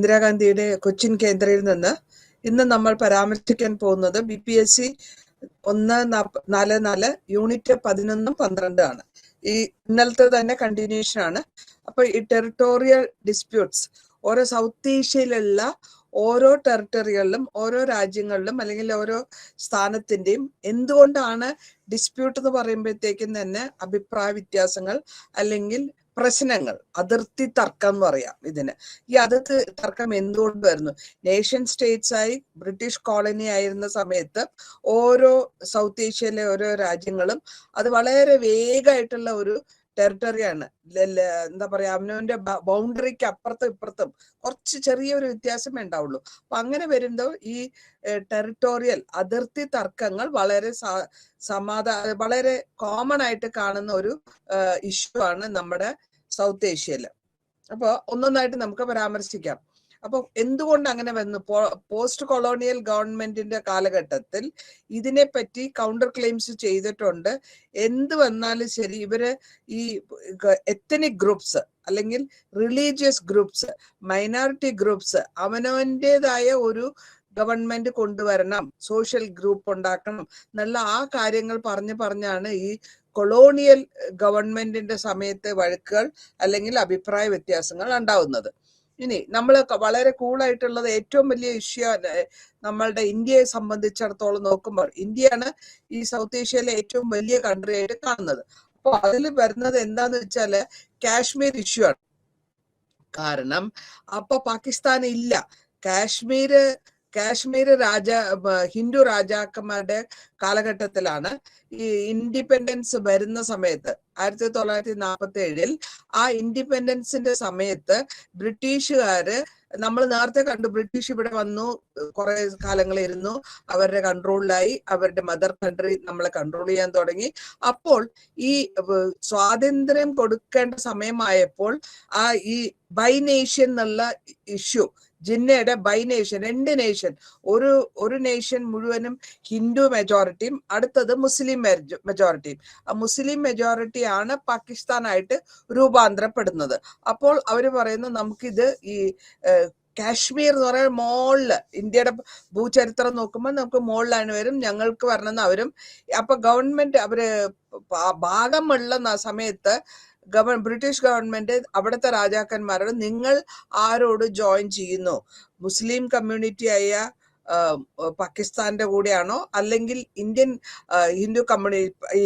ഇന്ദിരാഗാന്ധിയുടെ കൊച്ചിൻ കേന്ദ്രയിൽ നിന്ന് ഇന്ന് നമ്മൾ പരാമർശിക്കാൻ പോകുന്നത് BPSC 144 യൂണിറ്റ് 11, 12 ആണ്. ഈ ഇന്നലത്തെ തന്നെ കണ്ടിന്യൂഷൻ ആണ്. അപ്പൊ ഈ ടെറിട്ടോറിയൽ ഡിസ്പ്യൂട്ട്സ് ഓരോ സൗത്ത് ഏഷ്യയിലുള്ള ഓരോ ടെറിട്ടറികളിലും ഓരോ രാജ്യങ്ങളിലും അല്ലെങ്കിൽ ഓരോ സ്ഥാനത്തിന്റെയും എന്തുകൊണ്ടാണ് ഡിസ്പ്യൂട്ട് എന്ന് പറയുമ്പോഴത്തേക്കും തന്നെ അഭിപ്രായ വ്യത്യാസങ്ങൾ അല്ലെങ്കിൽ പ്രശ്നങ്ങൾ, അതിർത്തി തർക്കം എന്ന് പറയാം ഇതിന്. ഈ അതിർത്തി തർക്കം എന്തുകൊണ്ട് വരുന്നു? നേഷൻ സ്റ്റേറ്റ്സ് ആയി ബ്രിട്ടീഷ് കോളനി ആയിരുന്ന സമയത്ത് ഓരോ സൗത്ത് ഏഷ്യയിലെ ഓരോ രാജ്യങ്ങളും അത് വളരെ വേഗമായിട്ടുള്ള ഒരു ടെറിട്ടറിയാണ്. എന്താ പറയാ, അവനവന്റെ ബൗണ്ടറിക്ക് അപ്പുറത്തും ഇപ്പുറത്തും കുറച്ച് ചെറിയൊരു വ്യത്യാസമേ ഉണ്ടാവുള്ളൂ. അപ്പൊ അങ്ങനെ വരുമ്പോൾ ഈ ടെറിട്ടോറിയൽ അതിർത്തി തർക്കങ്ങൾ വളരെ വളരെ കോമൺ ആയിട്ട് കാണുന്ന ഒരു ഇഷ്യൂ ആണ് നമ്മുടെ സൗത്ത് ഏഷ്യയില്. അപ്പൊ ഒന്നൊന്നായിട്ട് നമുക്ക് പരാമർശിക്കാം. അപ്പൊ എന്തുകൊണ്ട് അങ്ങനെ വന്നു? പോസ്റ്റ് കൊളോണിയൽ ഗവൺമെന്റിന്റെ കാലഘട്ടത്തിൽ ഇതിനെപ്പറ്റി കൗണ്ടർ ക്ലെയിംസ് ചെയ്തിട്ടുണ്ട്. എന്ത് വന്നാലും ശരി, ഇവര് ഈ എത്തനിക് ഗ്രൂപ്പ്സ് അല്ലെങ്കിൽ റിലീജിയസ് ഗ്രൂപ്പ്സ്, മൈനോറിറ്റി ഗ്രൂപ്പ്സ് അവനവന്റേതായ ഒരു ഗവൺമെന്റ് കൊണ്ടുവരണം, സോഷ്യൽ ഗ്രൂപ്പ് ഉണ്ടാക്കണം എന്നുള്ള ആ കാര്യങ്ങൾ പറഞ്ഞാണ് ഈ കൊളോണിയൽ ഗവൺമെന്റിന്റെ സമയത്തെ വഴക്കുകൾ അല്ലെങ്കിൽ അഭിപ്രായ വ്യത്യാസങ്ങൾ ഉണ്ടാവുന്നത്. ഇനി നമ്മൾ വളരെ കൂളായിട്ടുള്ളത് ഏറ്റവും വലിയ ഇഷ്യൂ നമ്മളുടെ ഇന്ത്യയെ സംബന്ധിച്ചിടത്തോളം നോക്കുമ്പോൾ ഇന്ത്യയാണ് ഈ സൗത്ത് ഏഷ്യയിലെ ഏറ്റവും വലിയ കൺട്രി ആയിട്ട് കാണുന്നത്. അപ്പൊ അതിൽ വരുന്നത് എന്താന്ന് വെച്ചാല് കാശ്മീർ ഇഷ്യൂ ആണ്. കാരണം അപ്പൊ പാകിസ്ഥാൻ ഇല്ല. കാശ്മീർ ഹിന്ദു രാജാക്കന്മാരുടെ കാലഘട്ടത്തിലാണ് ഈ ഇൻഡിപെൻഡൻസ് വരുന്ന സമയത്ത് 1947 ആ ഇൻഡിപെൻഡൻസിന്റെ സമയത്ത് ബ്രിട്ടീഷുകാര്, നമ്മൾ നേരത്തെ കണ്ടു, ബ്രിട്ടീഷ് ഇവിടെ വന്നു, കുറെ കാലങ്ങൾ ഇരുന്നു, അവരുടെ കൺട്രോളിലായി, അവരുടെ മദർ കൺട്രി നമ്മളെ കൺട്രോൾ ചെയ്യാൻ തുടങ്ങി. അപ്പോൾ ഈ സ്വാതന്ത്ര്യം കൊടുക്കേണ്ട സമയമായപ്പോൾ ഈ ബൈ നേഷൻ എന്നുള്ള ഇഷ്യൂ, ജിന്നയുടെ ബൈ നേഷൻ, 2 നേഷൻ, ഒരു നേഷൻ മുഴുവനും ഹിന്ദു മെജോറിറ്റിയും അടുത്തത് മുസ്ലിം മെജോറിറ്റിയും. ആ മുസ്ലിം മെജോറിറ്റി ആണ് പാകിസ്ഥാനായിട്ട് രൂപാന്തരപ്പെടുന്നത്. അപ്പോൾ അവര് പറയുന്നു നമുക്കിത് ഈ കാശ്മീർ എന്ന് പറയുന്ന മോളില്, ഇന്ത്യയുടെ ഭൂചരിത്രം നോക്കുമ്പോൾ നമുക്ക് മോളിലാണ് വരും, ഞങ്ങൾക്ക് വരണമെന്ന് അവരും. അപ്പൊ ഗവൺമെന്റ് അവര് ഭാഗമുള്ള സമയത്ത് ബ്രിട്ടീഷ് ഗവൺമെന്റ് അവിടുത്തെ രാജാക്കന്മാരോട് നിങ്ങൾ ആരോട് ജോയിൻ ചെയ്യുന്നു? മുസ്ലിം കമ്മ്യൂണിറ്റി ആയ പാകിസ്ഥാന്റെ കൂടെയാണോ അല്ലെങ്കിൽ ഹിന്ദു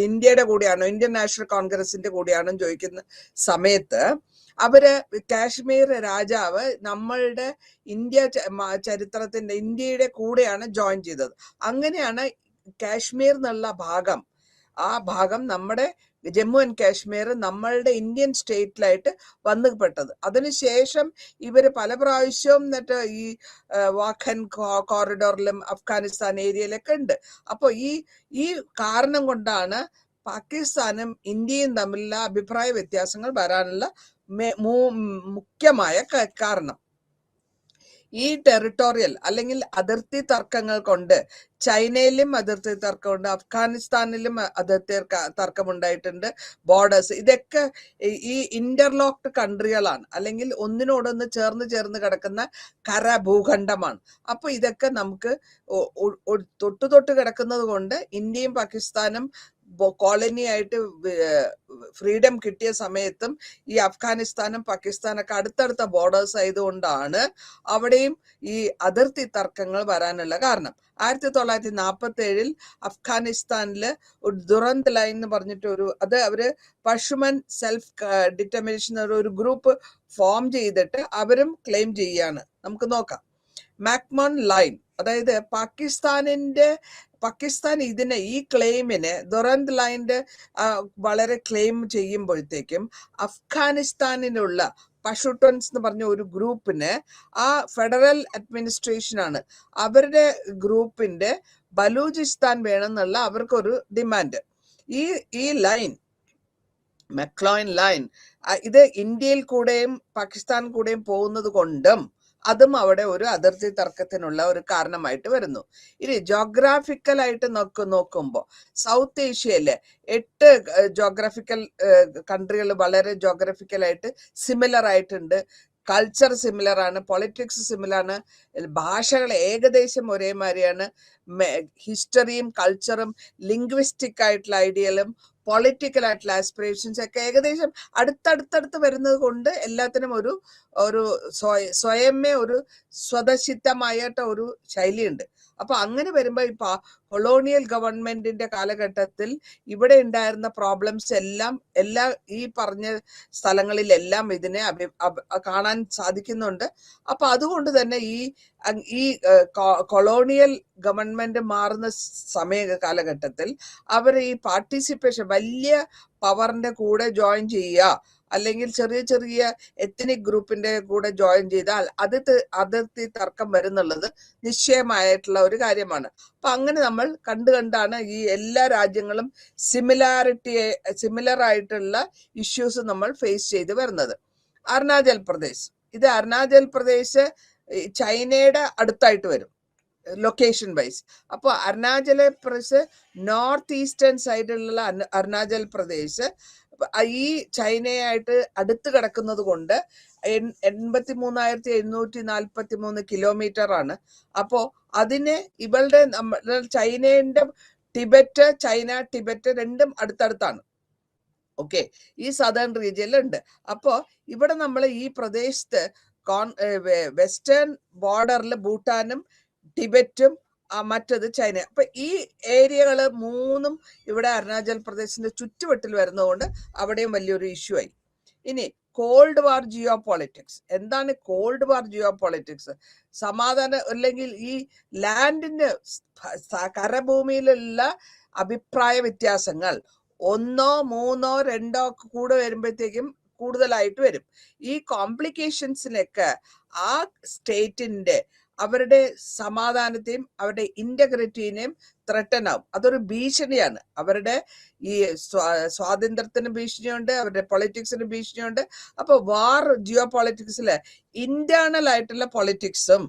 ഇന്ത്യയുടെ കൂടെയാണോ, ഇന്ത്യൻ നാഷണൽ കോൺഗ്രസിന്റെ കൂടെയാണോ ചോദിക്കുന്ന സമയത്ത് അവര് കാശ്മീർ രാജാവ് നമ്മളുടെ ഇന്ത്യയുടെ കൂടെയാണ് ജോയിൻ ചെയ്തത്. അങ്ങനെയാണ് കാശ്മീർ എന്നുള്ള ഭാഗം, ആ ഭാഗം നമ്മുടെ ജമ്മു ആൻഡ് കാശ്മീർ നമ്മളുടെ ഇന്ത്യൻ സ്റ്റേറ്റിലായിട്ട് വന്നുപെട്ടത്. അതിനുശേഷം ഇവര് പല പ്രാവശ്യവും എന്നിട്ട് ഈ വാഖൻ കോറിഡോറിലും അഫ്ഗാനിസ്ഥാൻ ഏരിയയിലൊക്കെ ഉണ്ട്. അപ്പൊ ഈ കാരണം കൊണ്ടാണ് പാകിസ്ഥാനും ഇന്ത്യയും തമ്മിലുള്ള അഭിപ്രായ വ്യത്യാസങ്ങൾ വരാനുള്ള മുഖ്യമായ കാരണം. ഈ ടെറിട്ടോറിയൽ അല്ലെങ്കിൽ അതിർത്തി തർക്കങ്ങൾ കൊണ്ട് ചൈനയിലും അതിർത്തി തർക്കമുണ്ട്, അഫ്ഗാനിസ്ഥാനിലും അതിർത്തി തർക്കമുണ്ടായിട്ടുണ്ട്, ബോർഡേഴ്സ്. ഇതൊക്കെ ഈ ഇന്റർലോക്ഡ് കൺട്രികളാണ്, അല്ലെങ്കിൽ ഒന്നിനോടൊന്ന് ചേർന്ന് കിടക്കുന്ന ഭൂഖണ്ഡമാണ്. അപ്പൊ ഇതൊക്കെ നമുക്ക് തൊട്ട് കിടക്കുന്നത് കൊണ്ട് ഇന്ത്യയും പാകിസ്ഥാനും കോളനി ആയിട്ട് ഫ്രീഡം കിട്ടിയ സമയത്തും ഈ അഫ്ഗാനിസ്ഥാനും പാകിസ്ഥാനൊക്കെ അടുത്തടുത്ത ബോർഡേഴ്സ് ആയതുകൊണ്ടാണ് അവിടെയും ഈ അതിർത്തി തർക്കങ്ങൾ വരാനുള്ള കാരണം. 1947 അഫ്ഗാനിസ്ഥാനില് ഒരു ദുരന്ത് ലൈൻ എന്ന് പറഞ്ഞിട്ട് അത് അവര് പഷ്മൻ സെൽഫ് ഡിറ്റർമിനേഷൻ ഒരു ഗ്രൂപ്പ് ഫോം ചെയ്തിട്ട് അവരും ക്ലെയിം ചെയ്യാണ്. നമുക്ക് നോക്കാം. മാക്മോൺ ലൈൻ, അതായത് പാകിസ്ഥാൻ ഈ ക്ലെയിമിന്, ദുരന്ത് ലൈൻ്റെ വളരെ ക്ലെയിം ചെയ്യുമ്പോഴത്തേക്കും അഫ്ഗാനിസ്ഥാനിലുള്ള പഷുട്ടൻസ് എന്ന് പറഞ്ഞ ഒരു ഗ്രൂപ്പിന് ആ ഫെഡറൽ അഡ്മിനിസ്ട്രേഷൻ ആണ്, അവരുടെ ഗ്രൂപ്പിന്റെ ബലൂചിസ്ഥാൻ വേണമെന്നുള്ള അവർക്കൊരു ഡിമാൻഡ്. ഈ ലൈൻ, മക്ലോയിൻ ലൈൻ, ഇത് ഇന്ത്യയിൽ കൂടെയും പാകിസ്ഥാൻ കൂടെയും പോകുന്നത് കൊണ്ടും അതും അവിടെ ഒരു അതിർത്തി തർക്കത്തിനുള്ള ഒരു കാരണമായിട്ട് വരുന്നു. ഇനി ജോഗ്രാഫിക്കലായിട്ട് നോക്കുമ്പോൾ സൗത്ത് ഏഷ്യയിലെ 8 ജോഗ്രാഫിക്കൽ കൺട്രികൾ വളരെ ജോഗ്രാഫിക്കലായിട്ട് സിമിലർ ആയിട്ടുണ്ട്. കൾച്ചർ സിമിലർ ആണ്, പൊളിറ്റിക്സ് സിമിലർ ആണ്, ഭാഷകൾ ഏകദേശം ഒരേമാതിരിയാണ്, ഹിസ്റ്ററിയും കൾച്ചറും ലിംഗ്വിസ്റ്റിക് ആയിട്ടുള്ള ഐഡിയലും പൊളിറ്റിക്കൽ ആയിട്ടുള്ള ആസ്പിറേഷൻസ് ഒക്കെ ഏകദേശം അടുത്തടുത്തടുത്ത് വരുന്നത് കൊണ്ട് എല്ലാത്തിനും ഒരു ഒരു സ്വയമേ ഒരു സ്വതസിദ്ധമായിട്ട് ഒരു ശൈലിയുണ്ട്. അപ്പൊ അങ്ങനെ വരുമ്പോ ഇപ്പൊ കൊളോണിയൽ ഗവൺമെന്റിന്റെ കാലഘട്ടത്തിൽ ഇവിടെ ഉണ്ടായിരുന്ന പ്രോബ്ലംസ് എല്ലാം ഈ പറഞ്ഞ സ്ഥലങ്ങളിലെല്ലാം ഇതിനെ കാണാൻ സാധിക്കുന്നുണ്ട്. അപ്പൊ അതുകൊണ്ട് തന്നെ ഈ കൊളോണിയൽ ഗവൺമെന്റ് മാറുന്ന കാലഘട്ടത്തിൽ അവർ ഈ പാർട്ടിസിപ്പേഷൻ വലിയ പവറിന്റെ കൂടെ ജോയിൻ ചെയ്യുക, അല്ലെങ്കിൽ ചെറിയ ചെറിയ എത്നിക് ഗ്രൂപ്പിന്റെ കൂടെ ജോയിൻ ചെയ്താൽ അതിർത്തി തർക്കം വരുന്നുള്ളത് നിശ്ചയമായിട്ടുള്ള ഒരു കാര്യമാണ്. അപ്പൊ അങ്ങനെ നമ്മൾ കണ്ടാണ് ഈ എല്ലാ രാജ്യങ്ങളും സിമിലർ ആയിട്ടുള്ള ഇഷ്യൂസ് നമ്മൾ ഫേസ് ചെയ്ത് വരുന്നത്. അരുണാചൽ പ്രദേശ് ചൈനയുടെ അടുത്തായിട്ട് വരും ലൊക്കേഷൻ വൈസ്. അപ്പോൾ അരുണാചൽ പ്രദേശ് നോർത്ത് ഈസ്റ്റേൺ സൈഡിലുള്ള അരുണാചൽ പ്രദേശ് ഈ ചൈനയായിട്ട് അടുത്ത് കിടക്കുന്നത് കൊണ്ട് 83,743 കിലോമീറ്റർ ആണ്. അപ്പോ അതിന് ഇവളുടെ ചൈനയുടെ ചൈന ടിബറ്റ് രണ്ടും അടുത്തടുത്താണ്. ഓക്കെ, ഈ സദേൺ റീജിയനിലുണ്ട്. അപ്പോ ഇവിടെ നമ്മൾ ഈ പ്രദേശത്ത് വെസ്റ്റേൺ ബോർഡറിൽ ഭൂട്ടാനും ടിബറ്റും മറ്റത് ചൈന. അപ്പൊ ഈ ഏരിയകൾ മൂന്നും ഇവിടെ അരുണാചൽ പ്രദേശിന്റെ ചുറ്റുവട്ടിൽ വരുന്നതുകൊണ്ട് അവിടെയും വലിയൊരു ഇഷ്യൂ ആയി. ഇനി കോൾഡ് വാർ ജിയോ പൊളിറ്റിക്സ്. എന്താണ് കോൾഡ് വാർ ജിയോ പൊളിറ്റിക്സ്? സമാധാനം അല്ലെങ്കിൽ ഈ ലാൻഡിന്റെ കരഭൂമിയിലുള്ള അഭിപ്രായ വ്യത്യാസങ്ങൾ 1, 3, 2 കൂടെ വരുമ്പോഴത്തേക്കും കൂടുതലായിട്ട് വരും. ഈ കോംപ്ലിക്കേഷൻസിനൊക്കെ ആ സ്റ്റേറ്റിന്റെ അവരുടെ സമാധാനത്തെയും അവരുടെ ഇന്റഗ്രിറ്റിനെയും ത്രട്ടൻ ആവും. അതൊരു ഭീഷണിയാണ്. അവരുടെ ഈ സ്വാതന്ത്ര്യത്തിന് ഭീഷണിയുണ്ട്, അവരുടെ പൊളിറ്റിക്സിന് ഭീഷണിയുണ്ട്. അപ്പൊ വാർ ജിയോ പൊളിറ്റിക്സില് ഇന്റേണൽ ആയിട്ടുള്ള പൊളിറ്റിക്സും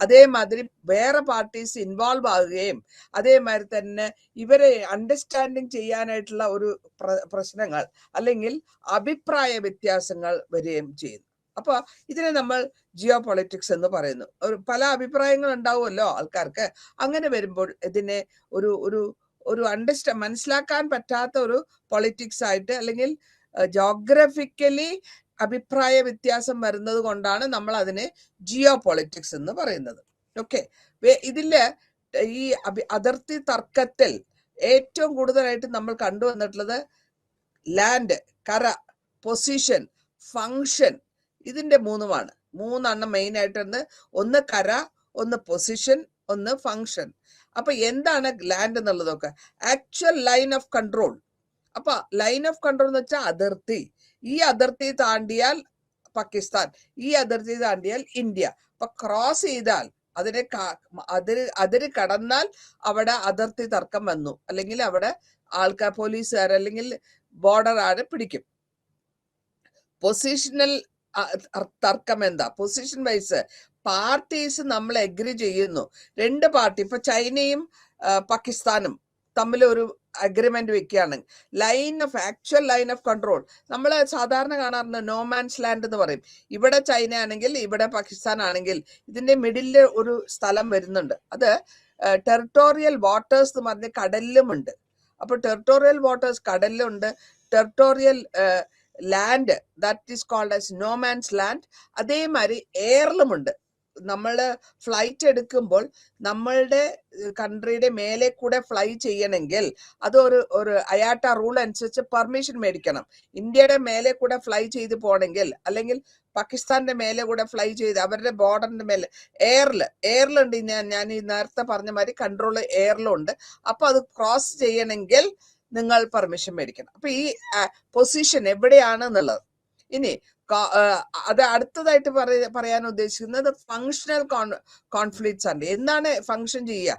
അതേമാതിരി വേറെ പാർട്ടീസ് ഇൻവോൾവ് ആവുകയും അതേമാതിരി തന്നെ ഇവരെ അണ്ടർസ്റ്റാൻഡിങ് ചെയ്യാനായിട്ടുള്ള ഒരു പ്രശ്നങ്ങൾ അല്ലെങ്കിൽ അഭിപ്രായ വ്യത്യാസങ്ങൾ വരികയും ചെയ്യുന്നു. അപ്പൊ ഇതിനെ നമ്മൾ ജിയോ പൊളിറ്റിക്സ് എന്ന് പറയുന്നു. പല അഭിപ്രായങ്ങൾ ഉണ്ടാവുമല്ലോ ആൾക്കാർക്ക്. അങ്ങനെ വരുമ്പോൾ ഇതിനെ ഒരു മനസ്സിലാക്കാൻ പറ്റാത്ത ഒരു പൊളിറ്റിക്സ് ആയിട്ട് അല്ലെങ്കിൽ ജോഗ്രഫിക്കലി അഭിപ്രായ വ്യത്യാസം വരുന്നത് കൊണ്ടാണ് നമ്മൾ അതിനെ ജിയോ പൊളിറ്റിക്സ് എന്ന് പറയുന്നത്. ഓക്കെ, ഇതില് ഈ അതിർത്തി തർക്കത്തിൽ ഏറ്റവും കൂടുതലായിട്ട് നമ്മൾ കണ്ടുവന്നിട്ടുള്ളത് ലാൻഡ്, കര, പൊസിഷൻ, ഫങ്ഷൻ, ഇതിന്റെ മൂന്നെണ്ണം മെയിൻ ആയിട്ടുണ്ട്. ഒന്ന് കര, ഒന്ന് പൊസിഷൻ, ഒന്ന് ഫങ്ഷൻ. അപ്പൊ എന്താണ് ലാൻഡ് എന്നുള്ളതൊക്കെ? Actual line of control. അപ്പൊ ലൈൻ ഓഫ് കൺട്രോൾ എന്ന് വെച്ചാൽ അതിർത്തി. ഈ അതിർത്തി താണ്ടിയാൽ പാകിസ്ഥാൻ, ഈ അതിർത്തി താണ്ടിയാൽ ഇന്ത്യ. അപ്പൊ ക്രോസ് ചെയ്താൽ അതിര് കടന്നാൽ അവിടെ അതിർത്തി തർക്കം വന്നു, അല്ലെങ്കിൽ അവിടെ ആൾക്കാർ പോലീസുകാർ അല്ലെങ്കിൽ ബോർഡർ ആരെ പിടിക്കും. പൊസിഷണൽ തർക്കം എന്താ? പൊസിഷൻ വൈസ് പാർട്ടീസ് നമ്മൾ എഗ്രി ചെയ്യുന്നു. രണ്ട് പാർട്ടി, ഇപ്പൊ ചൈനയും പാകിസ്ഥാനും തമ്മിൽ ഒരു അഗ്രിമെന്റ് വെക്കുകയാണെങ്കിൽ ആക്ച്വൽ ലൈൻ ഓഫ് കൺട്രോൾ നമ്മൾ സാധാരണ കാണാറുണ്ട് നോമാൻസ് ലാൻഡ് എന്ന് പറയും. ഇവിടെ ചൈന ആണെങ്കിൽ ഇവിടെ പാകിസ്ഥാൻ ആണെങ്കിൽ ഇതിന്റെ മിഡിലില് ഒരു സ്ഥലം വരുന്നുണ്ട്. അത് ടെറിട്ടോറിയൽ വാട്ടേഴ്സ് എന്ന് പറഞ്ഞ കടലിലുമുണ്ട്. അപ്പൊ ടെറിട്ടോറിയൽ വാട്ടേഴ്സ് കടലിലുണ്ട്, territorial land that is called as no man's land. അതേമാതിരി എയറിലുമുണ്ട്. നമ്മൾ ഫ്ലൈറ്റ് എടുക്കുമ്പോൾ നമ്മളുടെ കൺട്രിയുടെ മേലെ കൂടെ ഫ്ലൈ ചെയ്യണമെങ്കിൽ അത് ഒരു അയാട്ട റൂൾ അനുസരിച്ച് പെർമിഷൻ മേടിക്കണം. ഇന്ത്യയുടെ മേലെ കൂടെ ഫ്ലൈ ചെയ്ത് പോകണമെങ്കിൽ, അല്ലെങ്കിൽ പാകിസ്ഥാന്റെ മേലെ കൂടെ ഫ്ലൈ ചെയ്ത് അവരുടെ ബോർഡറിന്റെ മേലെ എയറിലുണ്ട്. ഞാൻ ഈ നേരത്തെ പറഞ്ഞ മാതിരി കൺട്രോൾ എയറിലുണ്ട്. അപ്പൊ അത് ക്രോസ് ചെയ്യണമെങ്കിൽ നിങ്ങൾ പെർമിഷൻ മേടിക്കണം. അപ്പൊ ഈ പൊസിഷൻ എവിടെയാണ് എന്നുള്ളത്. ഇനി അത് അടുത്തതായിട്ട് പറയാൻ ഉദ്ദേശിക്കുന്നത് ഫങ്ഷണൽ കോൺഫ്ലിക്ട്സ് ആണ്. എന്താണ് ഫങ്ഷൻ ചെയ്യുക?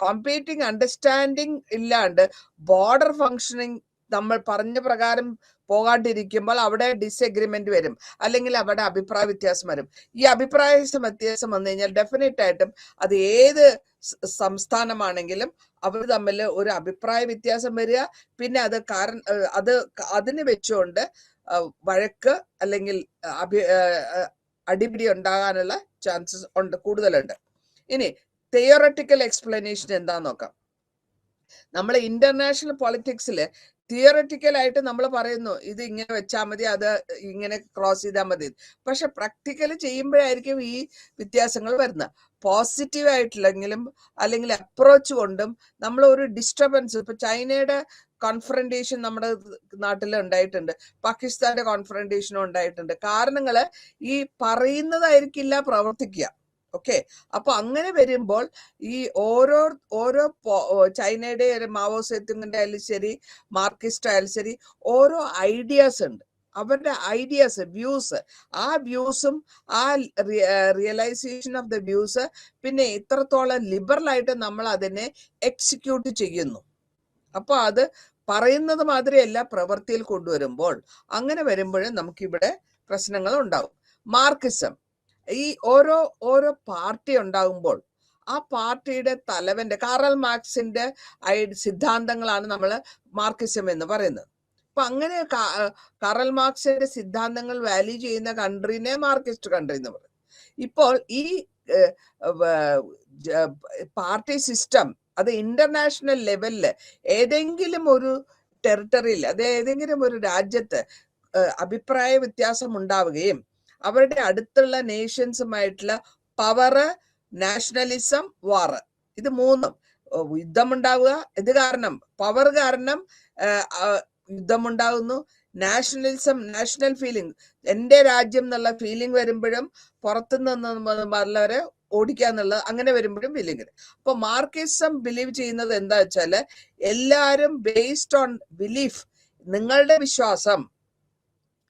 കോമ്പീറ്റിംഗ് അണ്ടർസ്റ്റാൻഡിങ് ഇല്ലാണ്ട് ബോർഡർ ഫങ്ഷനിങ് നമ്മൾ പറഞ്ഞ പ്രകാരം പോകാണ്ടിരിക്കുമ്പോൾ അവിടെ ഡിസ്അഗ്രിമെന്റ് വരും, അല്ലെങ്കിൽ അവിടെ അഭിപ്രായ വ്യത്യാസം വരും. ഈ അഭിപ്രായ വ്യത്യാസം വന്നു കഴിഞ്ഞാൽ ഡെഫിനറ്റ് ആയിട്ടും അത് ഏത് സംസ്ഥാനമാണെങ്കിലും അവർ തമ്മിൽ ഒരു അഭിപ്രായ വ്യത്യാസം വരിക. പിന്നെ അതിന് വെച്ചുകൊണ്ട് വഴക്ക് അല്ലെങ്കിൽ അടിപിടി ഉണ്ടാകാനുള്ള ചാൻസസ് ഉണ്ട്, കൂടുതലുണ്ട്. ഇനി തിയററ്റിക്കൽ എക്സ്പ്ലനേഷൻ എന്താന്ന് നോക്കാം. നമ്മൾ ഇന്റർനാഷണൽ പൊളിറ്റിക്സിൽ തിയററ്റിക്കൽ ആയിട്ട് നമ്മൾ പറയുന്നു ഇത് ഇങ്ങനെ വെച്ചാൽ മതി, അത് ഇങ്ങനെ ക്രോസ് ചെയ്താൽ മതി. പക്ഷെ പ്രാക്ടിക്കലി ചെയ്യുമ്പോഴായിരിക്കും ഈ വ്യത്യാസങ്ങൾ വരുന്നത്. പോസിറ്റീവ് ആയിട്ടില്ലെങ്കിലും അല്ലെങ്കിൽ അപ്രോച്ച് കൊണ്ടും നമ്മൾ ഒരു ഡിസ്റ്റർബൻസ്, ഇപ്പൊ ചൈനയുടെ കോൺഫറന്റേഷൻ നമ്മുടെ നാട്ടിൽ ഉണ്ടായിട്ടുണ്ട്, പാകിസ്ഥാന്റെ കോൺഫറന്റേഷനും ഉണ്ടായിട്ടുണ്ട്. കാരണങ്ങള് ഈ പറയുന്നതായിരിക്കില്ല പ്രവർത്തിക്കുക. ഓക്കെ, അപ്പൊ അങ്ങനെ വരുമ്പോൾ ഈ ഓരോ ചൈനയുടെ മാവോ സേതുങ്ങിന്റെ ആയാലും ശരി, മാർക്സിസ്റ്റ് ആയാലും ശരി, ഓരോ ഐഡിയാസ് ഉണ്ട്. അവരുടെ ഐഡിയാസ്, വ്യൂസ്, ആ വ്യൂസും ആ റിയലൈസേഷൻ ഓഫ് ദ വ്യൂസ് പിന്നെ ഇത്രത്തോളം ലിബറൽ ആയിട്ട് നമ്മൾ അതിനെ എക്സിക്യൂട്ട് ചെയ്യുന്നു. അപ്പൊ അത് പറയുന്നത് മാതിരിയല്ല പ്രവൃത്തിയിൽ കൊണ്ടുവരുമ്പോൾ, അങ്ങനെ വരുമ്പോഴും നമുക്കിവിടെ പ്രശ്നങ്ങൾ ഉണ്ടാവും. മാർക്സിസം, ഈ ഓരോ പാർട്ടി ഉണ്ടാകുമ്പോൾ ആ പാർട്ടിയുടെ തലവന്റെ കാറൽ മാർക്സിന്റെ സിദ്ധാന്തങ്ങളാണ് നമ്മൾ മാർക്സിസം എന്ന് പറയുന്നത്. അപ്പൊ അങ്ങനെ കാറൽ മാർക്സിന്റെ സിദ്ധാന്തങ്ങൾ വാല്യൂ ചെയ്യുന്ന കൺട്രീനെ മാർക്സിസ്റ്റ് കൺട്രി എന്ന് പറയും. ഇപ്പോൾ ഈ പാർട്ടി സിസ്റ്റം അത് ഇന്റർനാഷണൽ ലെവലില് ഏതെങ്കിലും ഒരു ടെറിട്ടറിയിൽ, അത് ഏതെങ്കിലും ഒരു രാജ്യത്ത് അഭിപ്രായ വ്യത്യാസം ഉണ്ടാവുകയും അവരുടെ അടുത്തുള്ള നേഷൻസുമായിട്ടുള്ള പവറ്, നാഷണലിസം, വാർ, ഇത് മൂന്നും യുദ്ധമുണ്ടാവുക. ഇത് കാരണം, പവർ കാരണം യുദ്ധമുണ്ടാകുന്നു. നാഷണലിസം, നാഷണൽ ഫീലിംഗ്, എന്റെ രാജ്യം എന്നുള്ള ഫീലിംഗ് വരുമ്പോഴും പുറത്തുനിന്നുള്ളവരെ ഓടിക്കുക എന്നുള്ളത്, അങ്ങനെ വരുമ്പോഴും ഫീലിംഗ്. അപ്പൊ മാർക്സിസം ബിലീവ് ചെയ്യുന്നത് എന്താ വെച്ചാല് എല്ലാരും ബേസ്ഡ് ഓൺ ബിലീഫ്, നിങ്ങളുടെ വിശ്വാസം,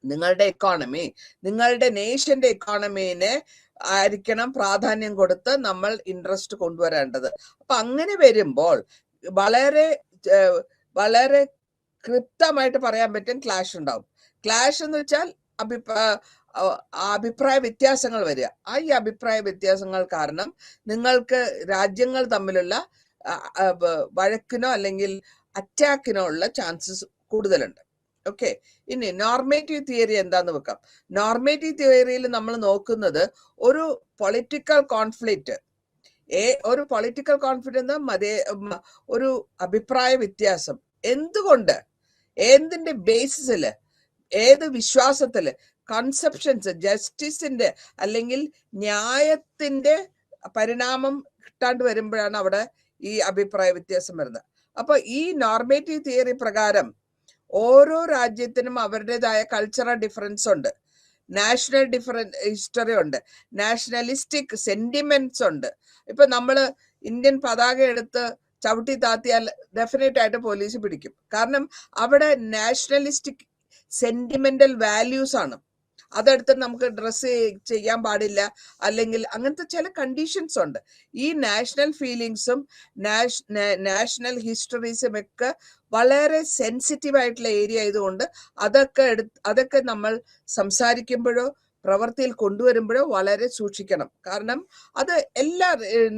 നിങ്ങളുടെ എക്കോണമി, നിങ്ങളുടെ നേഷന്റെ എക്കോണമിനെ ആയിരിക്കണം പ്രാധാന്യം കൊടുത്ത് നമ്മൾ ഇൻട്രസ്റ്റ് കൊണ്ടുവരേണ്ടത്. അപ്പൊ അങ്ങനെ വരുമ്പോൾ വളരെ കൃത്യമായിട്ട് പറയാൻ പറ്റും ക്ലാഷ് ഉണ്ടാവും. ക്ലാഷ് എന്ന് വെച്ചാൽ അഭിപ്രായ വ്യത്യാസങ്ങൾ വരിക. ഈ അഭിപ്രായ വ്യത്യാസങ്ങൾ കാരണം നിങ്ങൾക്ക് രാജ്യങ്ങൾ തമ്മിലുള്ള വഴക്കിനോ അല്ലെങ്കിൽ അറ്റാക്കിനോ ഉള്ള ചാൻസസ് കൂടുതലുണ്ട്. ഓക്കെ, ഇനി നോർമേറ്റീവ് തിയറി എന്താന്ന് വെക്കാം. നോർമേറ്റീവ് തിയറിയിൽ നമ്മൾ നോക്കുന്നത് ഒരു പൊളിറ്റിക്കൽ കോൺഫ്ലിക്റ്റ്, ഒരു പൊളിറ്റിക്കൽ കോൺഫ്ലിക്റ്റ് ഒരു അഭിപ്രായ വ്യത്യാസം എന്തുകൊണ്ട്, എന്തിന്റെ ബേസിസില്, ഏത് വിശ്വാസത്തില്, കൺസെപ്ഷൻസ്, ജസ്റ്റിസിന്റെ അല്ലെങ്കിൽ ന്യായത്തിന്റെ പരിണാമം കിട്ടാണ്ട് വരുമ്പോഴാണ് അവിടെ ഈ അഭിപ്രായ വ്യത്യാസം വരുന്നത്. അപ്പൊ ഈ നോർമേറ്റീവ് തിയറി പ്രകാരം ഓരോ രാജ്യത്തിനും അവരുടേതായ കൾച്ചറൽ ഡിഫറൻസ് ഉണ്ട്, നാഷണൽ ഹിസ്റ്ററി ഉണ്ട്, നാഷണലിസ്റ്റിക് സെന്റിമെന്റ്സ് ഉണ്ട്. ഇപ്പൊ നമ്മള് ഇന്ത്യൻ പതാക എടുത്ത് ചവിട്ടി താത്തിയാൽ ഡെഫിനറ്റ് ആയിട്ട് പോലീസ് പിടിക്കും. കാരണം അവിടെ നാഷണലിസ്റ്റിക് സെന്റിമെന്റൽ വാല്യൂസ് ആണ്. അതെടുത്ത് നമുക്ക് ഡ്രസ്സ് ചെയ്യാൻ പാടില്ല, അല്ലെങ്കിൽ അങ്ങനത്തെ ചില കണ്ടീഷൻസ് ഉണ്ട്. ഈ നാഷണൽ ഫീലിങ്സും നാഷണൽ ഹിസ്റ്ററീസും ഒക്കെ വളരെ സെൻസിറ്റീവ് ആയിട്ടുള്ള ഏരിയ ആയതുകൊണ്ട് അതൊക്കെ നമ്മൾ സംസാരിക്കുമ്പോഴോ പ്രവൃത്തിയിൽ കൊണ്ടുവരുമ്പോഴോ വളരെ സൂക്ഷിക്കണം. കാരണം അത് എല്ലാ